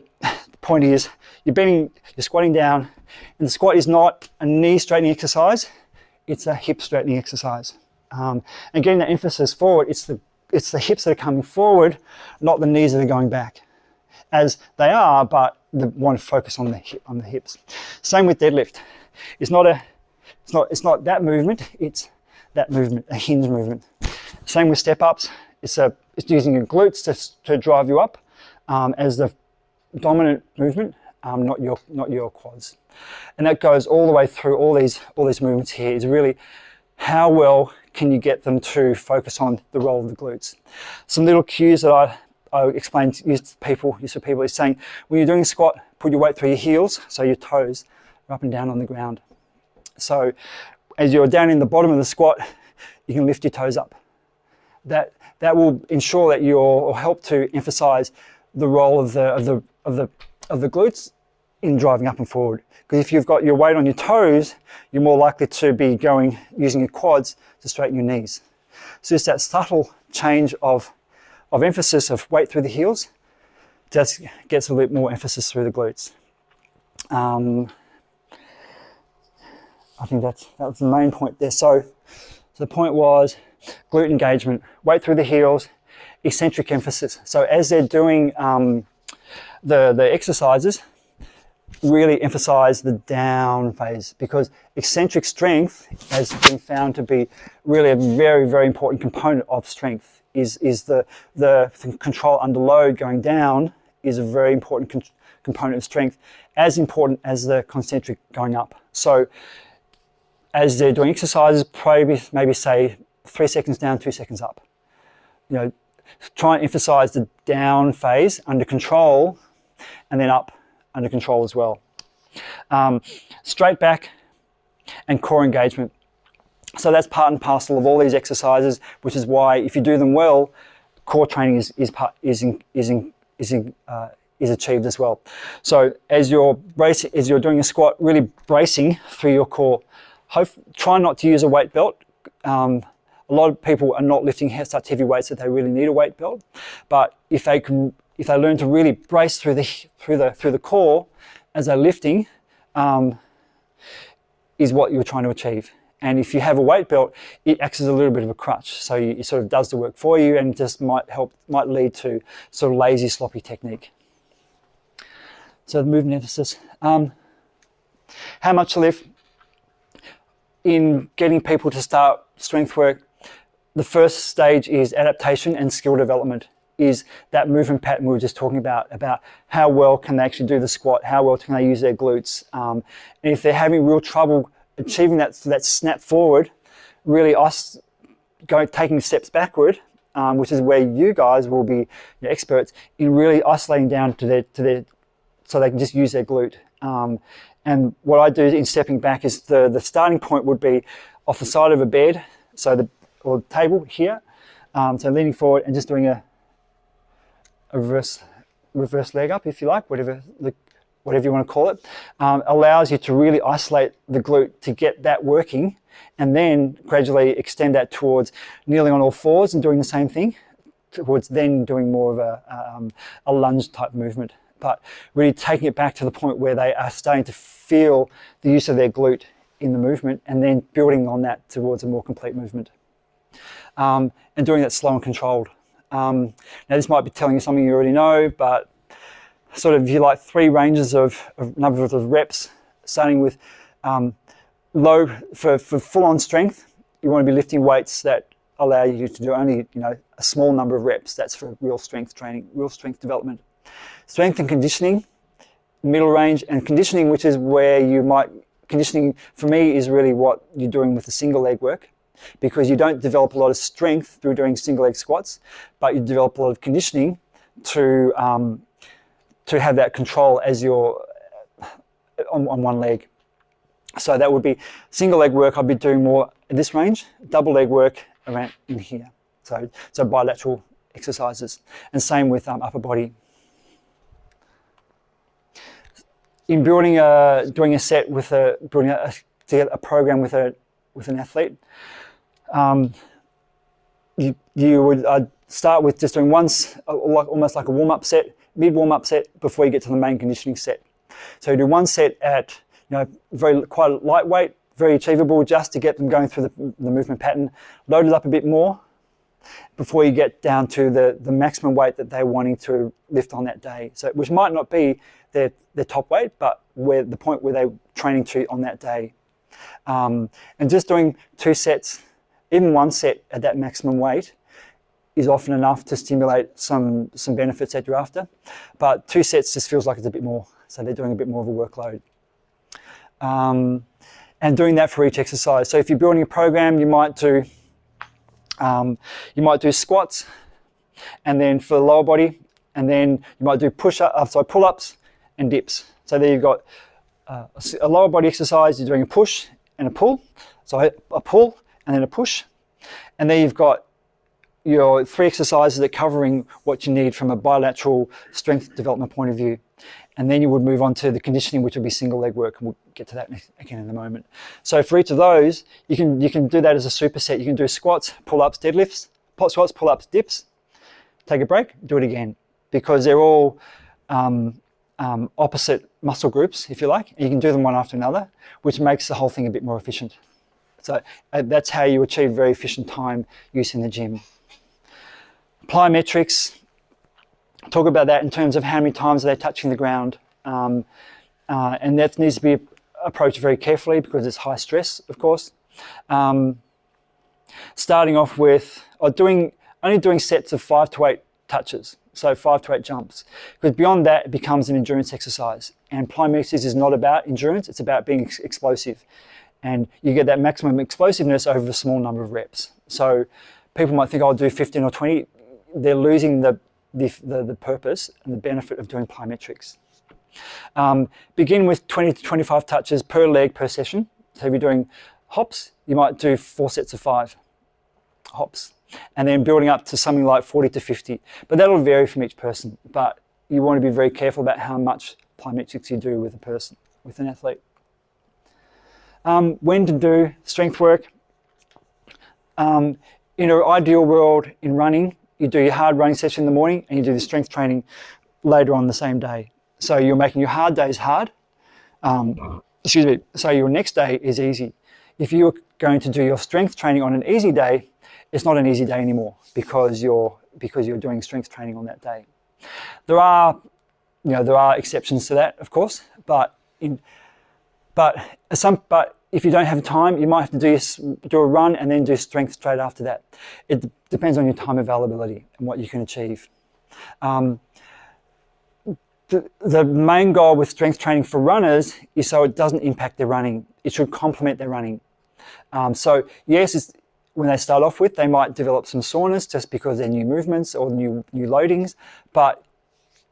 point is you're squatting down, and the squat is not a knee straightening exercise, it's a hip straightening exercise. And getting that emphasis forward, it's the hips that are coming forward, not the knees that are going back. As they are, but they want to focus on the hips. Same with deadlift. It's not that movement, it's that movement, a hinge movement. Same with step ups. It's using your glutes to drive you up as the dominant movement, not your quads. And that goes all the way through all these movements here. Is really how well can you get them to focus on the role of the glutes. Some little cues that I explain to people is saying, when you're doing a squat, put your weight through your heels, so your toes are up and down on the ground. So as you're down in the bottom of the squat, you can lift your toes up. That will ensure that or help to emphasize the role of the glutes in driving up and forward. Because if you've got your weight on your toes, you're more likely to be using your quads to straighten your knees. So it's that subtle change of emphasis of weight through the heels just gets a little bit more emphasis through the glutes. I think that was the main point there. So the point was glute engagement, weight through the heels, eccentric emphasis. So as they're doing the exercises, really emphasize the down phase, because eccentric strength has been found to be really a very, very important component of strength. Is the control under load going down is a very important component of strength, as important as the concentric going up. So as they're doing exercises, maybe say 3 seconds down, 2 seconds up. Try and emphasize the down phase under control, and then up under control as well. Straight back and core engagement. So that's part and parcel of all these exercises, which is why if you do them well, core training is achieved as well. So as you're doing a squat, really bracing through your core. Try not to use a weight belt. A lot of people are not lifting such heavy weights that they really need a weight belt. But if they learn to really brace through the core as they're lifting, is what you're trying to achieve. And if you have a weight belt, it acts as a little bit of a crutch. So it sort of does the work for you, and just might lead to sort of lazy, sloppy technique. So the movement emphasis. How much to lift? In getting people to start strength work, the first stage is adaptation and skill development, is that movement pattern we were just talking about how well can they actually do the squat, how well can they use their glutes. And if they're having real trouble achieving that snap forward, really us taking steps backward, which is where you guys will be experts in really isolating down to their so they can just use their glute. And what I do in stepping back is the starting point would be off the side of a bed, or the table here. So leaning forward and just doing a reverse leg up, if you like, whatever you want to call it, allows you to really isolate the glute to get that working, and then gradually extend that towards kneeling on all fours and doing the same thing, towards then doing more of a lunge type movement. But really taking it back to the point where they are starting to feel the use of their glute in the movement, and then building on that towards a more complete movement. And doing that slow and controlled. Now this might be telling you something you already know, but sort of you like 3 ranges of number of reps, starting with low for full-on strength. You want to be lifting weights that allow you to do only a small number of reps. That's for real strength training, real strength development. Strength and conditioning, middle range, and conditioning, which is where conditioning for me is really what you're doing with the single leg work, because you don't develop a lot of strength through doing single leg squats, but you develop a lot of conditioning to have that control as you're on one leg. So that would be single leg work. I'd be doing more in this range, double leg work around in here. So bilateral exercises, and same with upper body. In doing a set with to get a program with an athlete, you would start with just doing almost like a warm-up set, mid warm-up set before you get to the main conditioning set. So you do one set at quite lightweight, very achievable, just to get them going through the movement pattern. Load it up a bit more before you get down to the maximum weight that they're wanting to lift on that day. So which might not be their top weight, but the point where they're training to on that day. And just doing 2 sets, even 1 set at that maximum weight, is often enough to stimulate some benefits that you're after. But 2 sets just feels like it's a bit more, so they're doing a bit more of a workload. And doing that for each exercise. So if you're building a program, you might do squats, and then for the lower body, and then you might do pull-ups and dips. So there you've got a lower body exercise. You're doing a push and a pull. So a pull and then a push, and there you've got your 3 exercises that are covering what you need from a bilateral strength development point of view. And then you would move on to the conditioning, which would be single leg work, and we'll get to that again in a moment. So for each of those, you can do that as a superset. You can do squats, pull-ups, deadlifts, squats, pull-ups, dips. Take a break, do it again, because they're all opposite muscle groups, if you like, and you can do them one after another, which makes the whole thing a bit more efficient. So that's how you achieve very efficient time use in the gym. Plyometrics, talk about that in terms of how many times are they touching the ground. And that needs to be approached very carefully because it's high stress, of course. Starting off with only doing sets of 5 to 8 touches, so 5 to 8 jumps. Because beyond that, it becomes an endurance exercise. And plyometrics is not about endurance, it's about being explosive. And you get that maximum explosiveness over a small number of reps. So people might think, I'll do 15 or 20. They're losing the purpose and the benefit of doing plyometrics. Begin with 20 to 25 touches per leg per session. So if you're doing hops, you might do 4 sets of 5 hops, and then building up to something like 40 to 50. But that'll vary from each person. But you want to be very careful about how much plyometrics you do with a person, with an athlete. When to do strength work. In an ideal world in running, you do your hard running session in the morning and you do the strength training later on the same day. So you're making your hard days hard. So your next day is easy. If you're going to do your strength training on an easy day, it's not an easy day anymore because you're doing strength training on that day. There are if you don't have time, you might have to do a run and then do strength straight after that. It depends on your time availability and what you can achieve. The main goal with strength training for runners is so it doesn't impact their running. It should complement their running. So yes, when they start off with, they might develop some soreness just because they're new movements or new loadings, but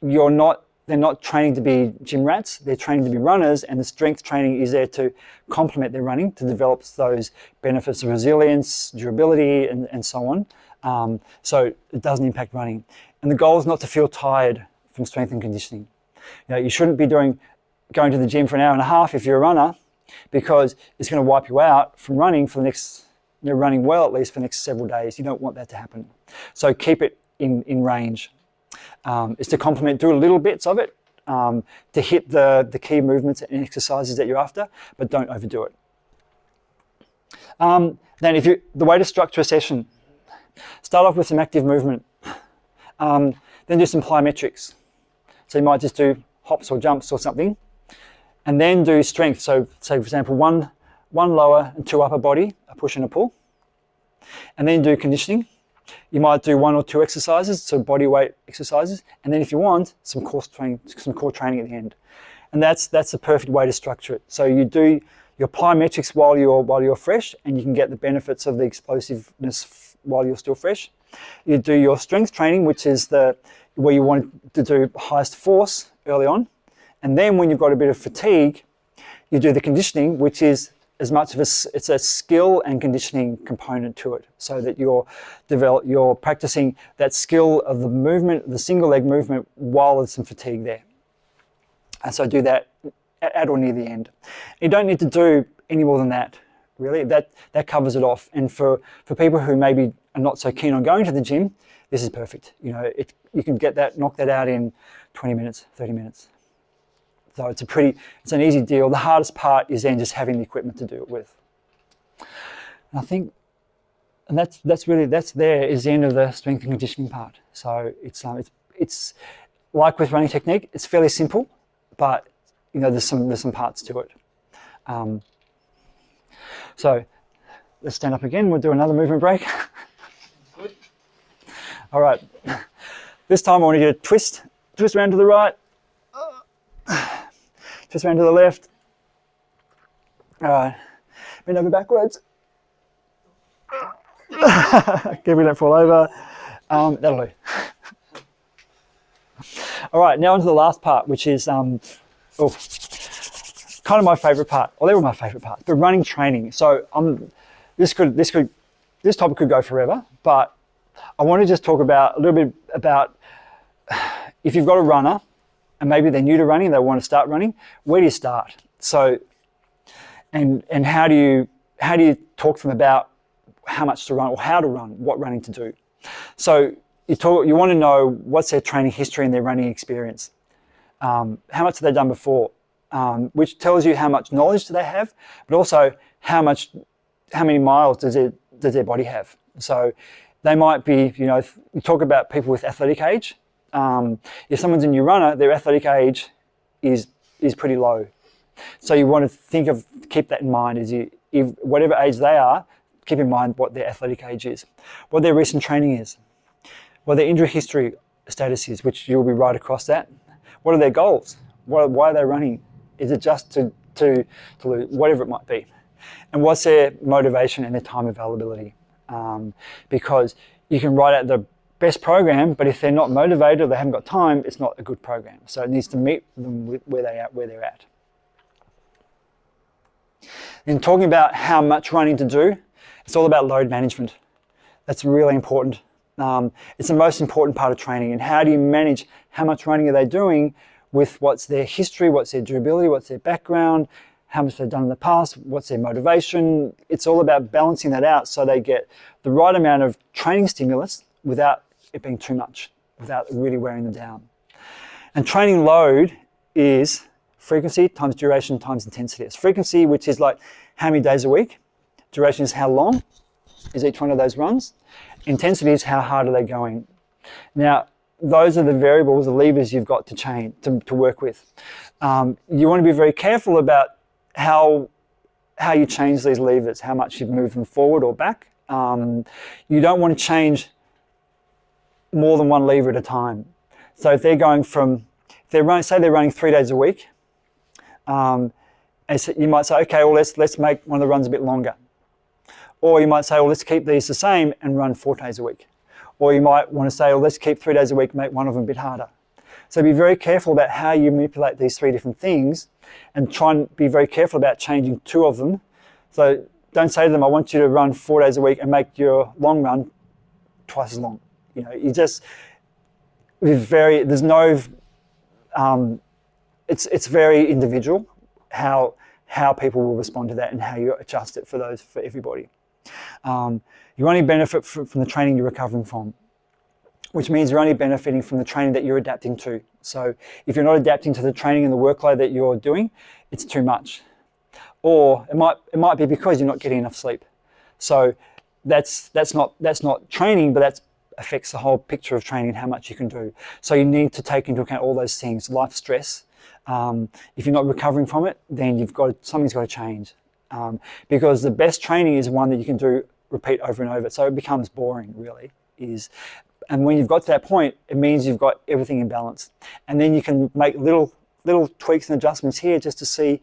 they're not training to be gym rats, they're training to be runners, and the strength training is there to complement their running, to develop those benefits of resilience, durability, and so on. So it doesn't impact running. And the goal is not to feel tired from strength and conditioning. You shouldn't be going to the gym for an hour and a half if you're a runner, because it's going to wipe you out from running for the next, running well at least for the next several days. You don't want that to happen. So keep it in range. Is to complement, do a little bits of it to hit the key movements and exercises that you're after, but don't overdo it. Then the way to structure a session, start off with some active movement, then do some plyometrics. So you might just do hops or jumps or something, and then do strength. So say for example, one lower and 2 upper body, a push and a pull, and then do conditioning. You might do 1 or 2 exercises, so body weight exercises, and then if you want, some core training at the end. And that's the perfect way to structure it. So you do your plyometrics while you're fresh, and you can get the benefits of the explosiveness while you're still fresh. You do your strength training, which is where you want to do highest force early on, and then when you've got a bit of fatigue, you do the conditioning, which is as much of it's a skill and conditioning component to it, so that you're practicing that skill of the movement, the single leg movement, while there's some fatigue there. And so do that at or near the end. You don't need to do any more than that, really. That covers it off. And for people who maybe are not so keen on going to the gym, this is perfect. You can knock that out in 20 minutes, 30 minutes. So it's an easy deal. The hardest part is then just having the equipment to do it with. And I think, and that's the end of the strength and conditioning part. So it's like with running technique, it's fairly simple, but there's some parts to it. So let's stand up again. We'll do another movement break. Good. All right. This time I want you to twist around to the right. Twist around to the left. All right. Bend over backwards. Give me that fall over. That'll do. All right, now on to the last part, which is kind of my favourite part. Well, they were my favourite parts, but running training. So this topic could go forever, but I want to just talk a little bit about if you've got a runner and maybe they're new to running, they want to start running, where do you start? So, and how do you talk to them about how much to run or how to run, what running to do? So you want to know what's their training history and their running experience. How much have they done before? Which tells you how much knowledge do they have, but also how many miles does their body have. So they might be, you talk about people with athletic age. If someone's a new runner, their athletic age is pretty low. So you want to keep that in mind. If whatever age they are, keep in mind what their athletic age is, what their recent training is, what their injury history status is, which you'll be right across that. What are their goals? Why are they running? Is it just to lose, whatever it might be? And what's their motivation and their time availability? Because you can write out the best program, but if they're not motivated or they haven't got time, it's not a good program. So it needs to meet them where they're at. In talking about how much running to do, it's all about load management. That's really important. It's the most important part of training. And how do you manage how much running are they doing with what's their history, what's their durability, what's their background, how much they've done in the past, what's their motivation. It's all about balancing that out so they get the right amount of training stimulus without it being too much, without really wearing them down. And training load is frequency times duration times intensity. It's frequency, which is like how many days a week. Duration is how long is each one of those runs. Intensity is how hard are they going. Now, those are the variables, the levers you've got to change, to work with. You want to be very careful about how how you change these levers, how much you move them forward or back. You don't want to change more than one lever at a time. So if they're going from, say they're running 3 days a week, and so you might say, okay, well let's make one of the runs a bit longer. Or you might say, well, let's keep these the same and run 4 days a week. Or you might want to say, well, let's keep 3 days a week, make one of them a bit harder. So be very careful about how you manipulate these 3 different things, and try and be very careful about changing 2 of them. So don't say to them, I want you to run 4 days a week and make your long run twice as long. You know, you just, there's no, it's very individual how people will respond to that and how you adjust it for everybody. You only benefit from the training you're recovering from, which means you're only benefiting from the training that you're adapting to. So if you're not adapting to the training and the workload that you're doing, it's too much. Or it might be because you're not getting enough sleep. So that's not training, but that affects the whole picture of training and how much you can do. So you need to take into account all those things, life stress. If you're not recovering from it, then something's got to change. Because the best training is one that you can do, repeat over and over. So it becomes boring, really. And when you've got to that point, it means you've got everything in balance. And then you can make little tweaks and adjustments here just to see,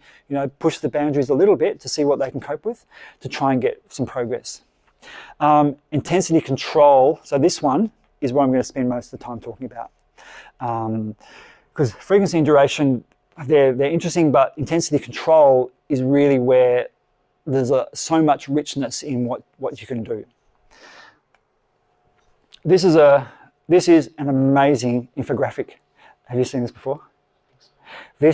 push the boundaries a little bit to see what they can cope with, to try and get some progress. Intensity control. So this one is what I'm going to spend most of the time talking about. Because frequency and duration, they're interesting, but intensity control is really where there's so much richness in what you can do. This is an amazing infographic. Have you seen this before? I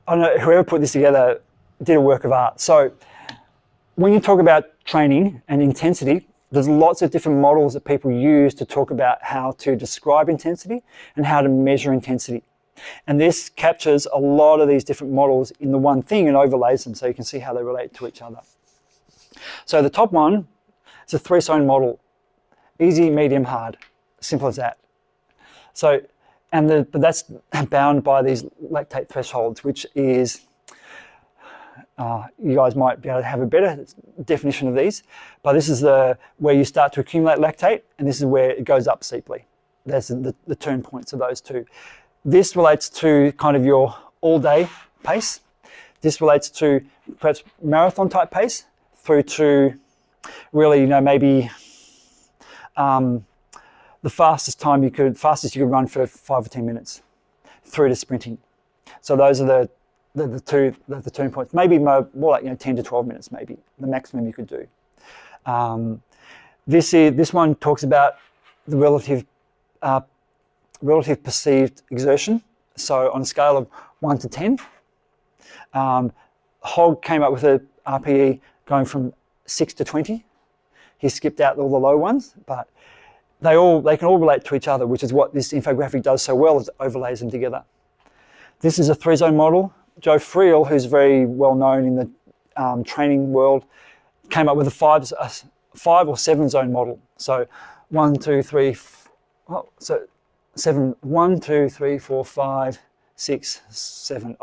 don't know, whoever put this together did a work of art. So when you talk about training and intensity, there's lots of different models that people use to talk about how to describe intensity and how to measure intensity. And this captures a lot of these different models in the one thing and overlays them so you can see how they relate to each other. So the top one, it's a 3-zone model. Easy, medium, hard. Simple as that. So, but that's bound by these lactate thresholds, which is, you guys might be able to have a better definition of these, but this is where you start to accumulate lactate, and this is where it goes up steeply. That's the turn points of those two. This relates to kind of your all-day pace. This relates to perhaps marathon type pace through to really, maybe the fastest you could run for 5 or 10 minutes through to sprinting. So those are the turn points. Maybe more like 10 to 12 minutes, maybe the maximum you could do. This one talks about the relative perceived exertion. So on a scale of 1 to 10, Hogg came up with a RPE going from 6 to 20. He skipped out all the low ones, but they can all relate to each other, which is what this infographic does so well, is it overlays them together. This is a 3-zone model. Joe Friel, who's very well known in the training world, came up with a 5 or 7-zone model. So 1, 2, 3, so 7, 1, 2, 3, 4, 5, 6, 7.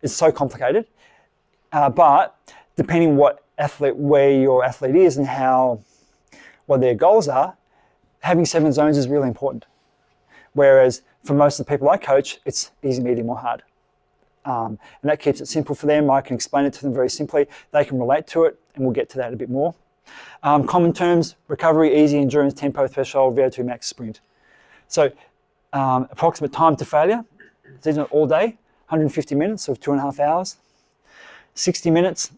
It's so complicated, but depending where your athlete is and what their goals are, having 7 zones is really important. Whereas for most of the people I coach, it's easy, medium, or hard. And that keeps it simple for them. I can explain it to them very simply. They can relate to it, and we'll get to that a bit more. Common terms: recovery, easy, endurance, tempo, threshold, VO2 max, sprint. So approximate time to failure, these are all day, 150 minutes, so 2.5 hours. 60 minutes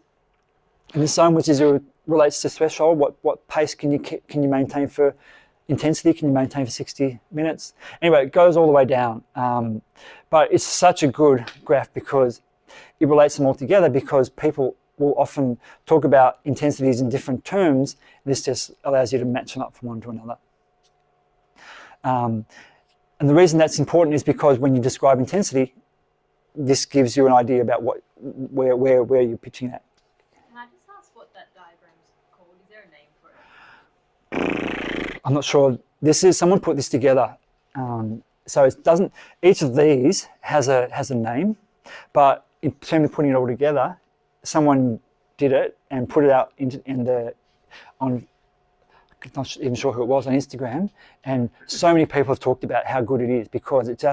in the zone, which relates to threshold. What pace can you maintain for intensity? Can you maintain for 60 minutes? Anyway, it goes all the way down. But it's such a good graph because it relates them all together, because people will often talk about intensities in different terms. This just allows you to match them up from one to another. And the reason that's important is because when you describe intensity, this gives you an idea about where you're pitching at. Can I just ask what that diagram's called? Is there a name for it? I'm not sure. Someone put this together. So it doesn't. Each of these has a name, but in terms of putting it all together, someone did it and put it out on, I'm not even sure who it was, on Instagram, and so many people have talked about how good it is because it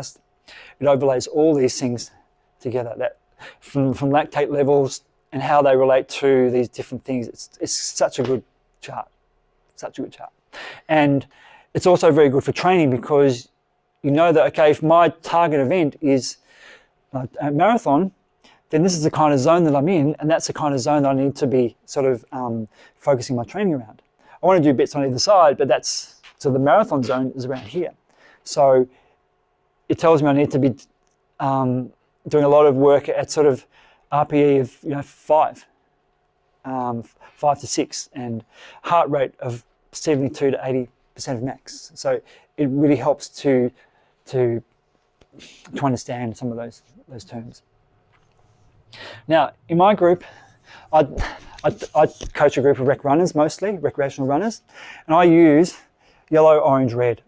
overlays all these things together, that from lactate levels and how they relate to these different things. It's such a good chart, and it's also very good for training because you know that, okay, if my target event is a marathon, then this is the kind of zone that I'm in, and that's the kind of zone that I need to be sort of focusing my training around. I want to do bits on either side, but so the marathon zone is around here. So it tells me I need to be doing a lot of work at sort of RPE of 5 to 6, and heart rate of 72 to 80% of max. So it really helps to understand some of those terms. Now, in my group, I coach a group of rec runners, mostly recreational runners, and I use yellow, orange, red,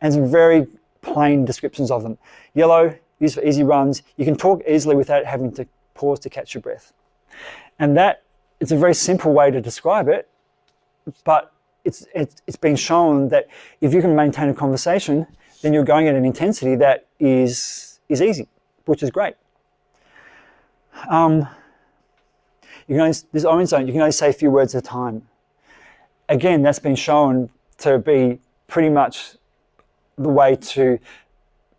and some very plain descriptions of them. Yellow, used for easy runs. You can talk easily without having to pause to catch your breath. And it's a very simple way to describe it, but it's been shown that if you can maintain a conversation, then you're going at an intensity that is easy, which is great. This orange zone, you can only say a few words at a time. Again, that's been shown to be pretty much the way to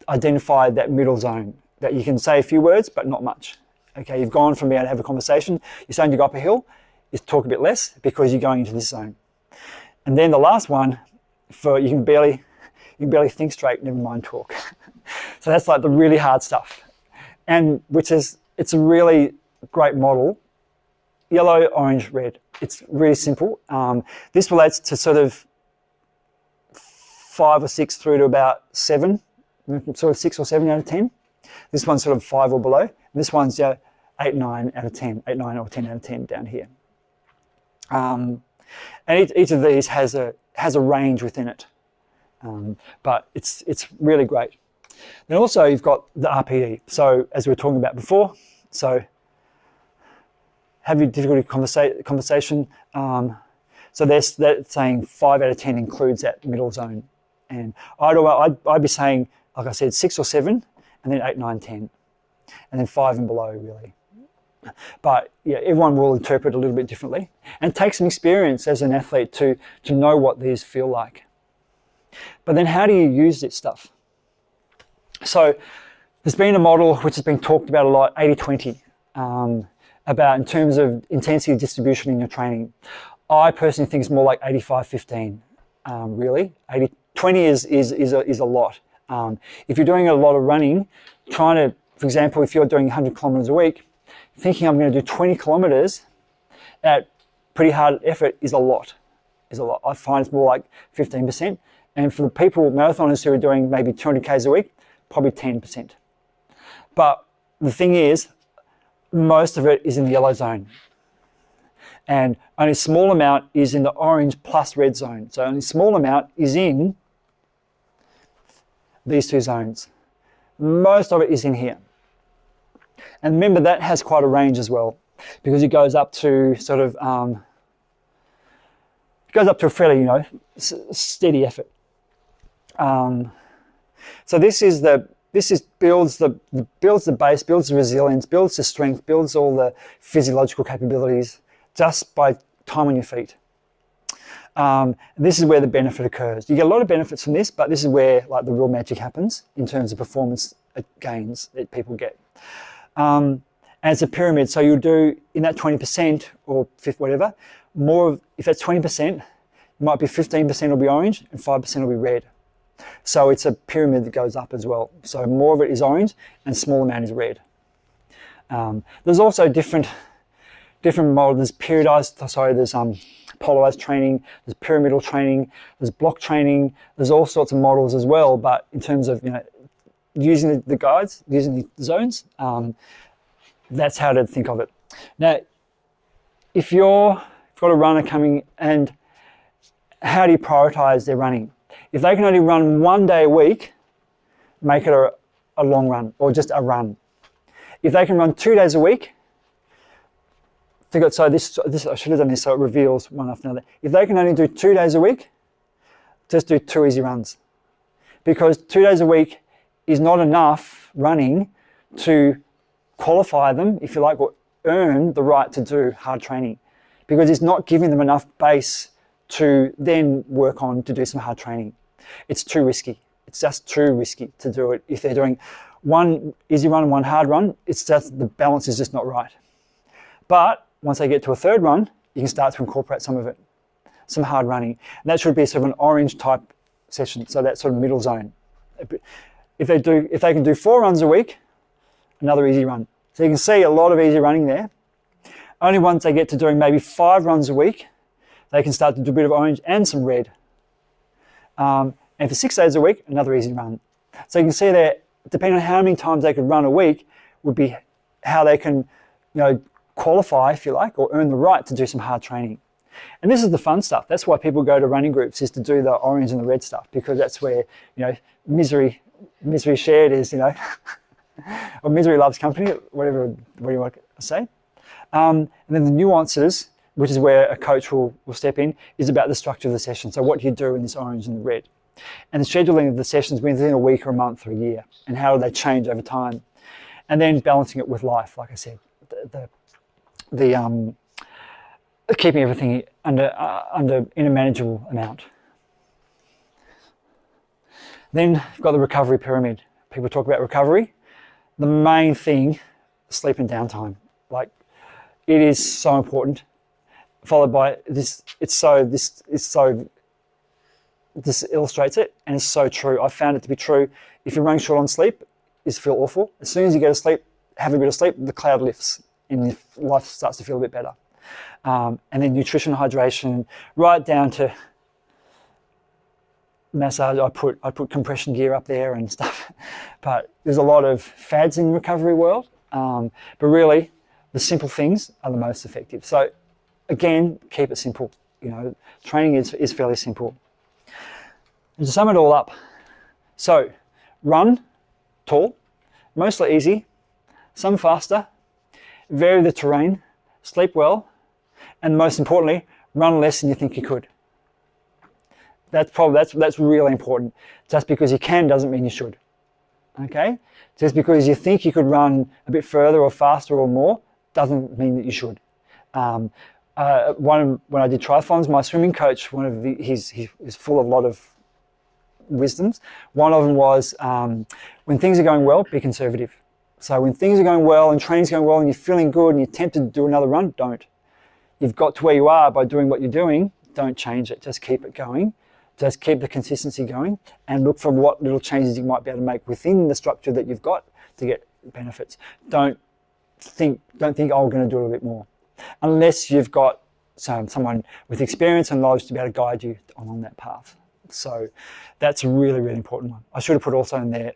identify that middle zone, that you can say a few words, but not much. Okay, you've gone from being able to have a conversation, you're starting to go up a hill, you talk a bit less because you're going into this zone. And then the last one, you can barely think straight, never mind talk. So that's like the really hard stuff. And it's a really great model. Yellow, orange, red. It's really simple. This relates to sort of 5 or 6 through to about 7, sort of 6 or 7 out of 10. This one's sort of 5 or below. This one's 8, 9 out of 10, 8, 9 or 10 out of 10 down here. And each of these has a range within it, but it's really great. Then also you've got the RPE. So as we were talking about before, so have your difficulty conversation. So they're saying 5 out of 10 includes that middle zone, and I'd be saying, like I said, 6 or 7, and then 8, 9, 10, and then 5 and below really. But yeah, everyone will interpret a little bit differently, and it takes some experience as an athlete to know what these feel like. But then how do you use this stuff? So there's been a model which has been talked about a lot, 80-20, about in terms of intensity distribution in your training. I personally think it's more like 85-15, really. 80-20 is a lot. If you're doing a lot of running, for example, if you're doing 100 kilometers a week, thinking I'm going to do 20 kilometers at pretty hard effort is a lot. I find it's more like 15%. And for the marathoners who are doing maybe 200 Ks a week, probably 10%. But the thing is, most of it is in the yellow zone. And only a small amount is in the orange plus red zone. So only a small amount is in these two zones. Most of it is in here. And remember, that has quite a range as well, because it goes up to sort of, a fairly, steady effort. So this builds the base, builds the resilience, builds the strength, builds all the physiological capabilities just by time on your feet. This is where the benefit occurs. You get a lot of benefits from this, but this is where like the real magic happens in terms of performance gains that people get. And it's a pyramid, so you'll do in that 20% or 50, whatever, if that's 20%, it might be 15% will be orange and 5% will be red. So it's a pyramid that goes up as well. So more of it is orange and a small amount is red. There's also different models. There's polarized training, there's pyramidal training, there's block training, there's all sorts of models as well, but in terms of using the guides, using the zones, that's how to think of it. Now, if you've got a runner coming, and how do you prioritize their running? If they can only run 1 day a week, make it a long run or just a run. If they can run 2 days a week, so this I should have done this so it reveals one after another. If they can only do 2 days a week, just do 2 easy runs. Because 2 days a week is not enough running to qualify them, if you like, or earn the right to do hard training. Because it's not giving them enough base to then work on to do some hard training. It's too risky. It's just too risky to do it. If they're doing one easy run and one hard run, it's just the balance is just not right. But once they get to a third run, you can start to incorporate some of it, some hard running. And that should be sort of an orange type session, so that sort of middle zone. If they can do 4 runs a week, another easy run. So you can see a lot of easy running there. Only once they get to doing maybe 5 runs a week, they can start to do a bit of orange and some red. And for 6 days a week, another easy run. So you can see there, depending on how many times they could run a week, would be how they can, qualify, if you like, or earn the right to do some hard training. And this is the fun stuff. That's why people go to running groups, is to do the orange and the red stuff, because that's where, misery shared is, or misery loves company, whatever you want to say. And then the nuances, which is where a coach will step in, is about the structure of the session. So what do you do in this orange and the red? And the scheduling of the sessions within a week or a month or a year, and how do they change over time? And then balancing it with life, like I said, keeping everything in a manageable amount. Then you've got the recovery pyramid. People talk about recovery. The main thing, sleep and downtime. Like, it is so important. Followed by this, this illustrates it, and it's so true. I found it to be true. If you're running short on sleep, you feel awful. As soon as you go to sleep, have a bit of sleep, the cloud lifts and your life starts to feel a bit better. And then nutrition, hydration, right down to massage. I put compression gear up there and stuff. But there's a lot of fads in the recovery world. But really, the simple things are the most effective. So again, keep it simple. Training is fairly simple. And to sum it all up, so run tall, mostly easy, some faster, vary the terrain, sleep well, and most importantly, run less than you think you could. That's really important. Just because you can doesn't mean you should. Okay? Just because you think you could run a bit further or faster or more doesn't mean that you should. When I did triathlons, my swimming coach, he's full of a lot of wisdoms. One of them was, when things are going well, be conservative. So when things are going well and training's going well and you're feeling good and you're tempted to do another run, don't. You've got to where you are by doing what you're doing, don't change it, just keep it going. Just keep the consistency going and look for what little changes you might be able to make within the structure that you've got to get benefits. Don't think, oh, I'm going to do a little bit more. Unless you've got someone with experience and knowledge to be able to guide you along that path. So that's a really, really important one. I should have put also in there,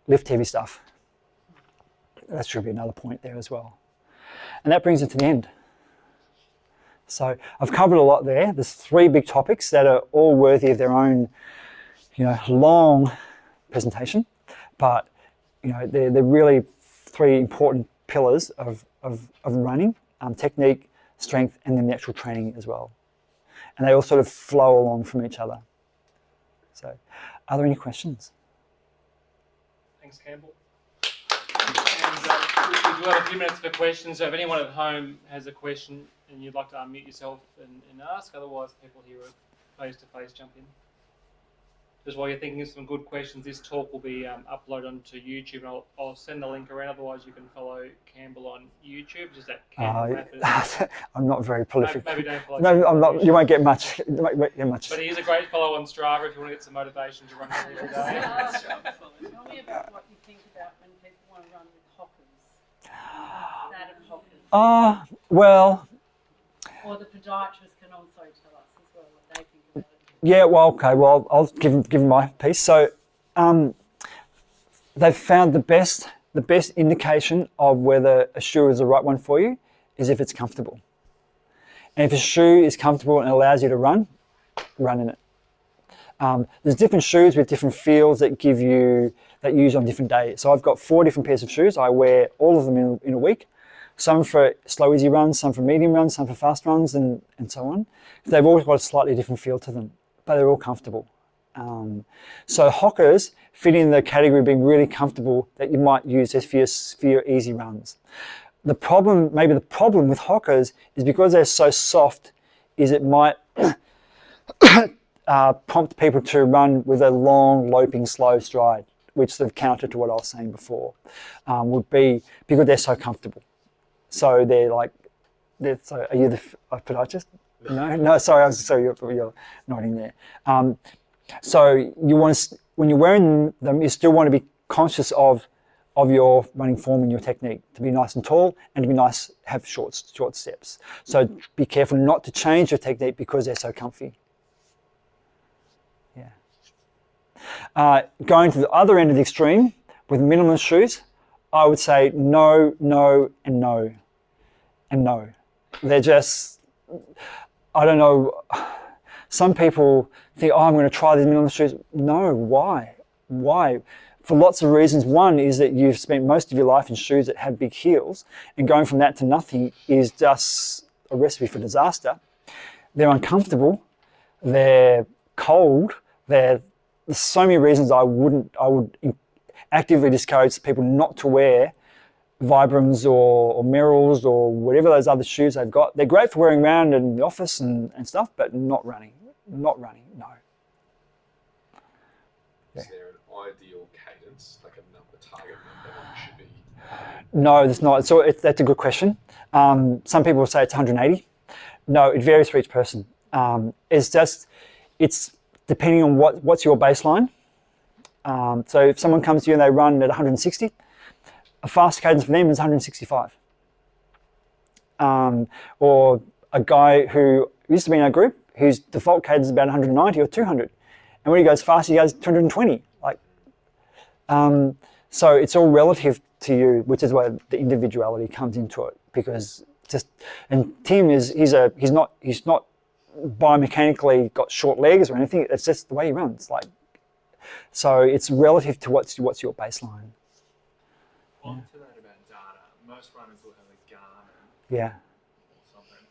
lift heavy stuff. That should be another point there as well. And that brings it to the end. So I've covered a lot there. There's 3 big topics that are all worthy of their own, long presentation. But, they're really 3 important pillars of running, technique, strength, and then the actual training as well. And they all sort of flow along from each other. So, are there any questions? Thanks, Campbell. And we do have a few minutes for questions. So if anyone at home has a question and you'd like to unmute yourself and ask, otherwise people here are face-to-face jump in. Just while you're thinking of some good questions, this talk will be uploaded onto YouTube, and I'll send the link around. Otherwise, you can follow Campbell on YouTube. Just at Campbell Mathers. I'm not very prolific. Maybe don't follow. No, I'm not. You won't get much. You won't get much. But he is a great follow on Strava if you want to get some motivation to run every day. Tell me about what you think about when people want to run with hoppers. That of hoppers. Well. Or the podiatrist can also tell us as well what they think about it. Yeah, well, okay, well, I'll give them my piece. So, they've found the best indication of whether a shoe is the right one for you is if it's comfortable. And if a shoe is comfortable and allows you to run in it. There's different shoes with different feels that give you, that you use on different days. So I've got 4 different pairs of shoes. I wear all of them in a week. Some for slow, easy runs, some for medium runs, some for fast runs, and so on. They've always got a slightly different feel to them, but they're all comfortable. So Hokas fit in the category of being really comfortable that you might use as for your easy runs. The problem with Hokas is because they're so soft, is it might prompt people to run with a long, loping, slow stride, which sort of counter to what I was saying before, would be because they're so comfortable. So they're like, so are you the podiatrist? No, sorry, you're nodding there. So you want to, when you're wearing them, you still want to be conscious of your running form and your technique, to be nice and tall and to be nice, have short steps. So be careful not to change your technique because they're so comfy. Yeah. Going to the other end of the extreme with minimalist shoes, I would say no, no, and no, and no. They're just, I don't know. Some people think, oh, I'm going to try these minimalist shoes. No, why? Why? For lots of reasons. One is that you've spent most of your life in shoes that have big heels, and going from that to nothing is just a recipe for disaster. They're uncomfortable. They're cold. There's so many reasons I would actively discourage people not to wear Vibrams or Merrells or whatever those other shoes they've got. They're great for wearing around in the office and stuff, but not running. Not running, no. Is there an ideal cadence, like a target number that you should be? No, there's not. So that's a good question. Some people will say it's 180. No, it varies for each person. It's depending on what's your baseline. So if someone comes to you and they run at 160, a fast cadence for them is 165. Or a guy who used to be in our group, whose default cadence is about 190 or 200. And when he goes fast, he goes 220. So it's all relative to you, which is where the individuality comes into it. Because and Tim he's not biomechanically got short legs or anything. It's just the way he runs. So it's relative to what's your baseline. On to that about data, most runners will have a Garmin Yeah. or something.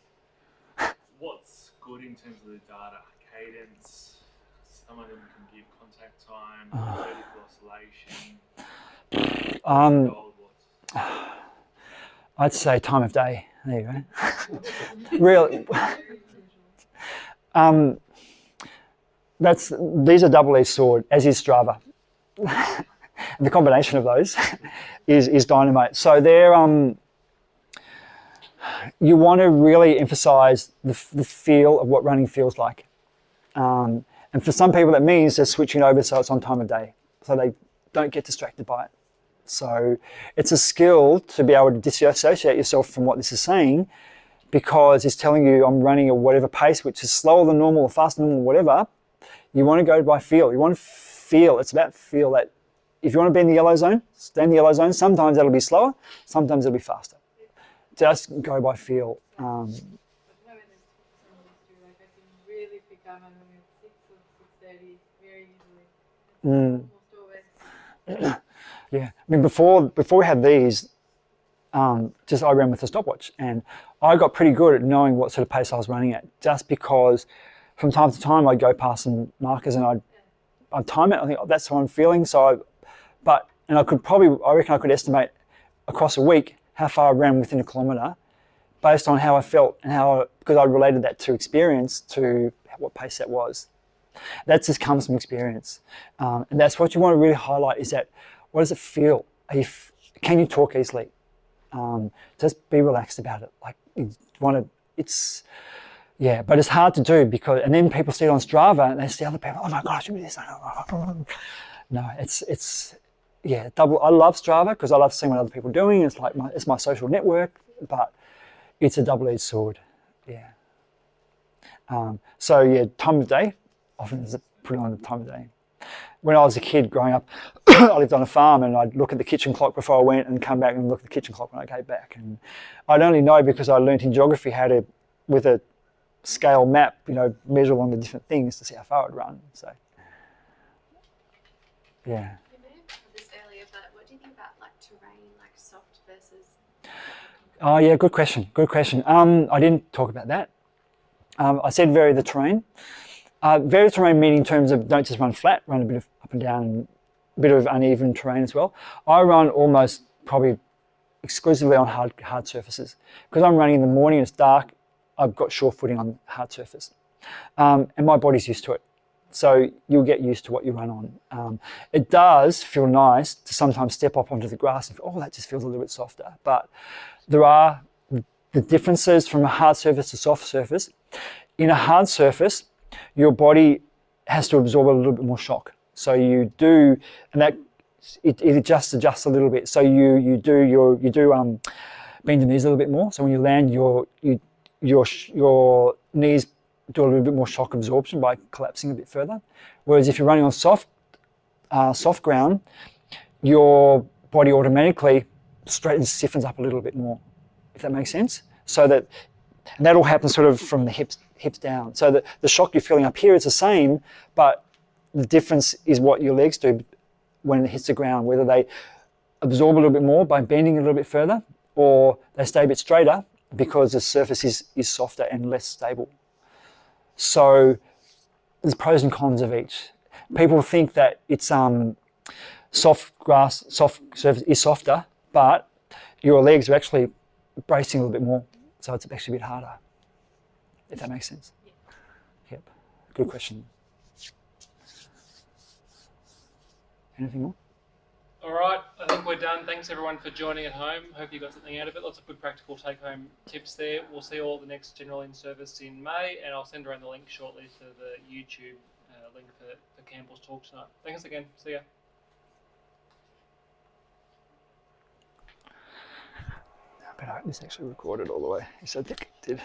What's good in terms of the data? Cadence, some of them can give contact time, vertical oscillation, gold watts. I'd say time of day. There you go. Really. These are double-edged sword, as is Strava. And the combination of those is dynamite. So they're you want to really emphasize the feel of what running feels like. And for some people that means they're switching over so it's on time of day, so they don't get distracted by it. So it's a skill to be able to disassociate yourself from what this is saying, because it's telling you I'm running at whatever pace, which is slower than normal or faster than normal, whatever. You want to go by feel. You want to feel. It's about feel. That if you want to be in the yellow zone, stay in the yellow zone. Sometimes that'll be slower, sometimes it'll be faster. Just go by feel. Really pick up and when it's 6 or 6:30 very easily. Almost always. Yeah, I mean before we had these, I ran with a stopwatch, and I got pretty good at knowing what sort of pace I was running at, just because from time to time I'd go past some markers and I'd time it. I think that's how I'm feeling. So, I reckon I could estimate across a week how far I ran within a kilometre, based on how I felt and because I related that to experience, to what pace that was. That just comes from experience, and that's what you want to really highlight. Is that what does it feel? Can you talk easily? Just be relaxed about it. But it's hard to do and then people see it on Strava and they see other people, oh my gosh, you do this. No, double. I love Strava because I love seeing what other people are doing. It's my social network, but it's a double-edged sword. Yeah. Time of day, often is pretty on the time of day. When I was a kid growing up, I lived on a farm and I'd look at the kitchen clock before I went and come back and look at the kitchen clock when I came back. And I'd only know because I learnt in geography how to, with a scale map, measure along the different things to see how far I'd run. So Yeah. You may have covered this earlier, but what do you think about like terrain, like soft versus? Oh yeah, good question. Good question. I didn't talk about that. I said vary the terrain. Vary the terrain meaning in terms of don't just run flat, run a bit of up and down, and a bit of uneven terrain as well. I run almost probably exclusively on hard surfaces. Because I'm running in the morning, it's dark, I've got sure footing on hard surface. And my body's used to it. So you'll get used to what you run on. It does feel nice to sometimes step up onto the grass and feel, oh, that just feels a little bit softer. But there are the differences from a hard surface to soft surface. In a hard surface, your body has to absorb a little bit more shock. So you do, and that it adjusts a little bit. So you do bend your knees a little bit more. So when you land, your knees do a little bit more shock absorption by collapsing a bit further. Whereas if you're running on soft ground, your body automatically straightens, stiffens up a little bit more, if that makes sense. So that, and that all happens sort of from the hips down. So that the shock you're feeling up here is the same, but the difference is what your legs do when it hits the ground, whether they absorb a little bit more by bending a little bit further, or they stay a bit straighter because the surface is softer and less stable. So there's pros and cons of each. People think that it's soft surface is softer, but your legs are actually bracing a little bit more, so it's actually a bit harder, if that makes sense. Yep, good question. Anything more? All right, I think we're done. Thanks everyone for joining at home. Hope you got something out of it. Lots of good practical take-home tips there. We'll see all the next general in-service in May, and I'll send around the link shortly to the YouTube link for Campbell's talk tonight. Thanks again. See ya. But I hope this actually recorded all the way. It's so addictive.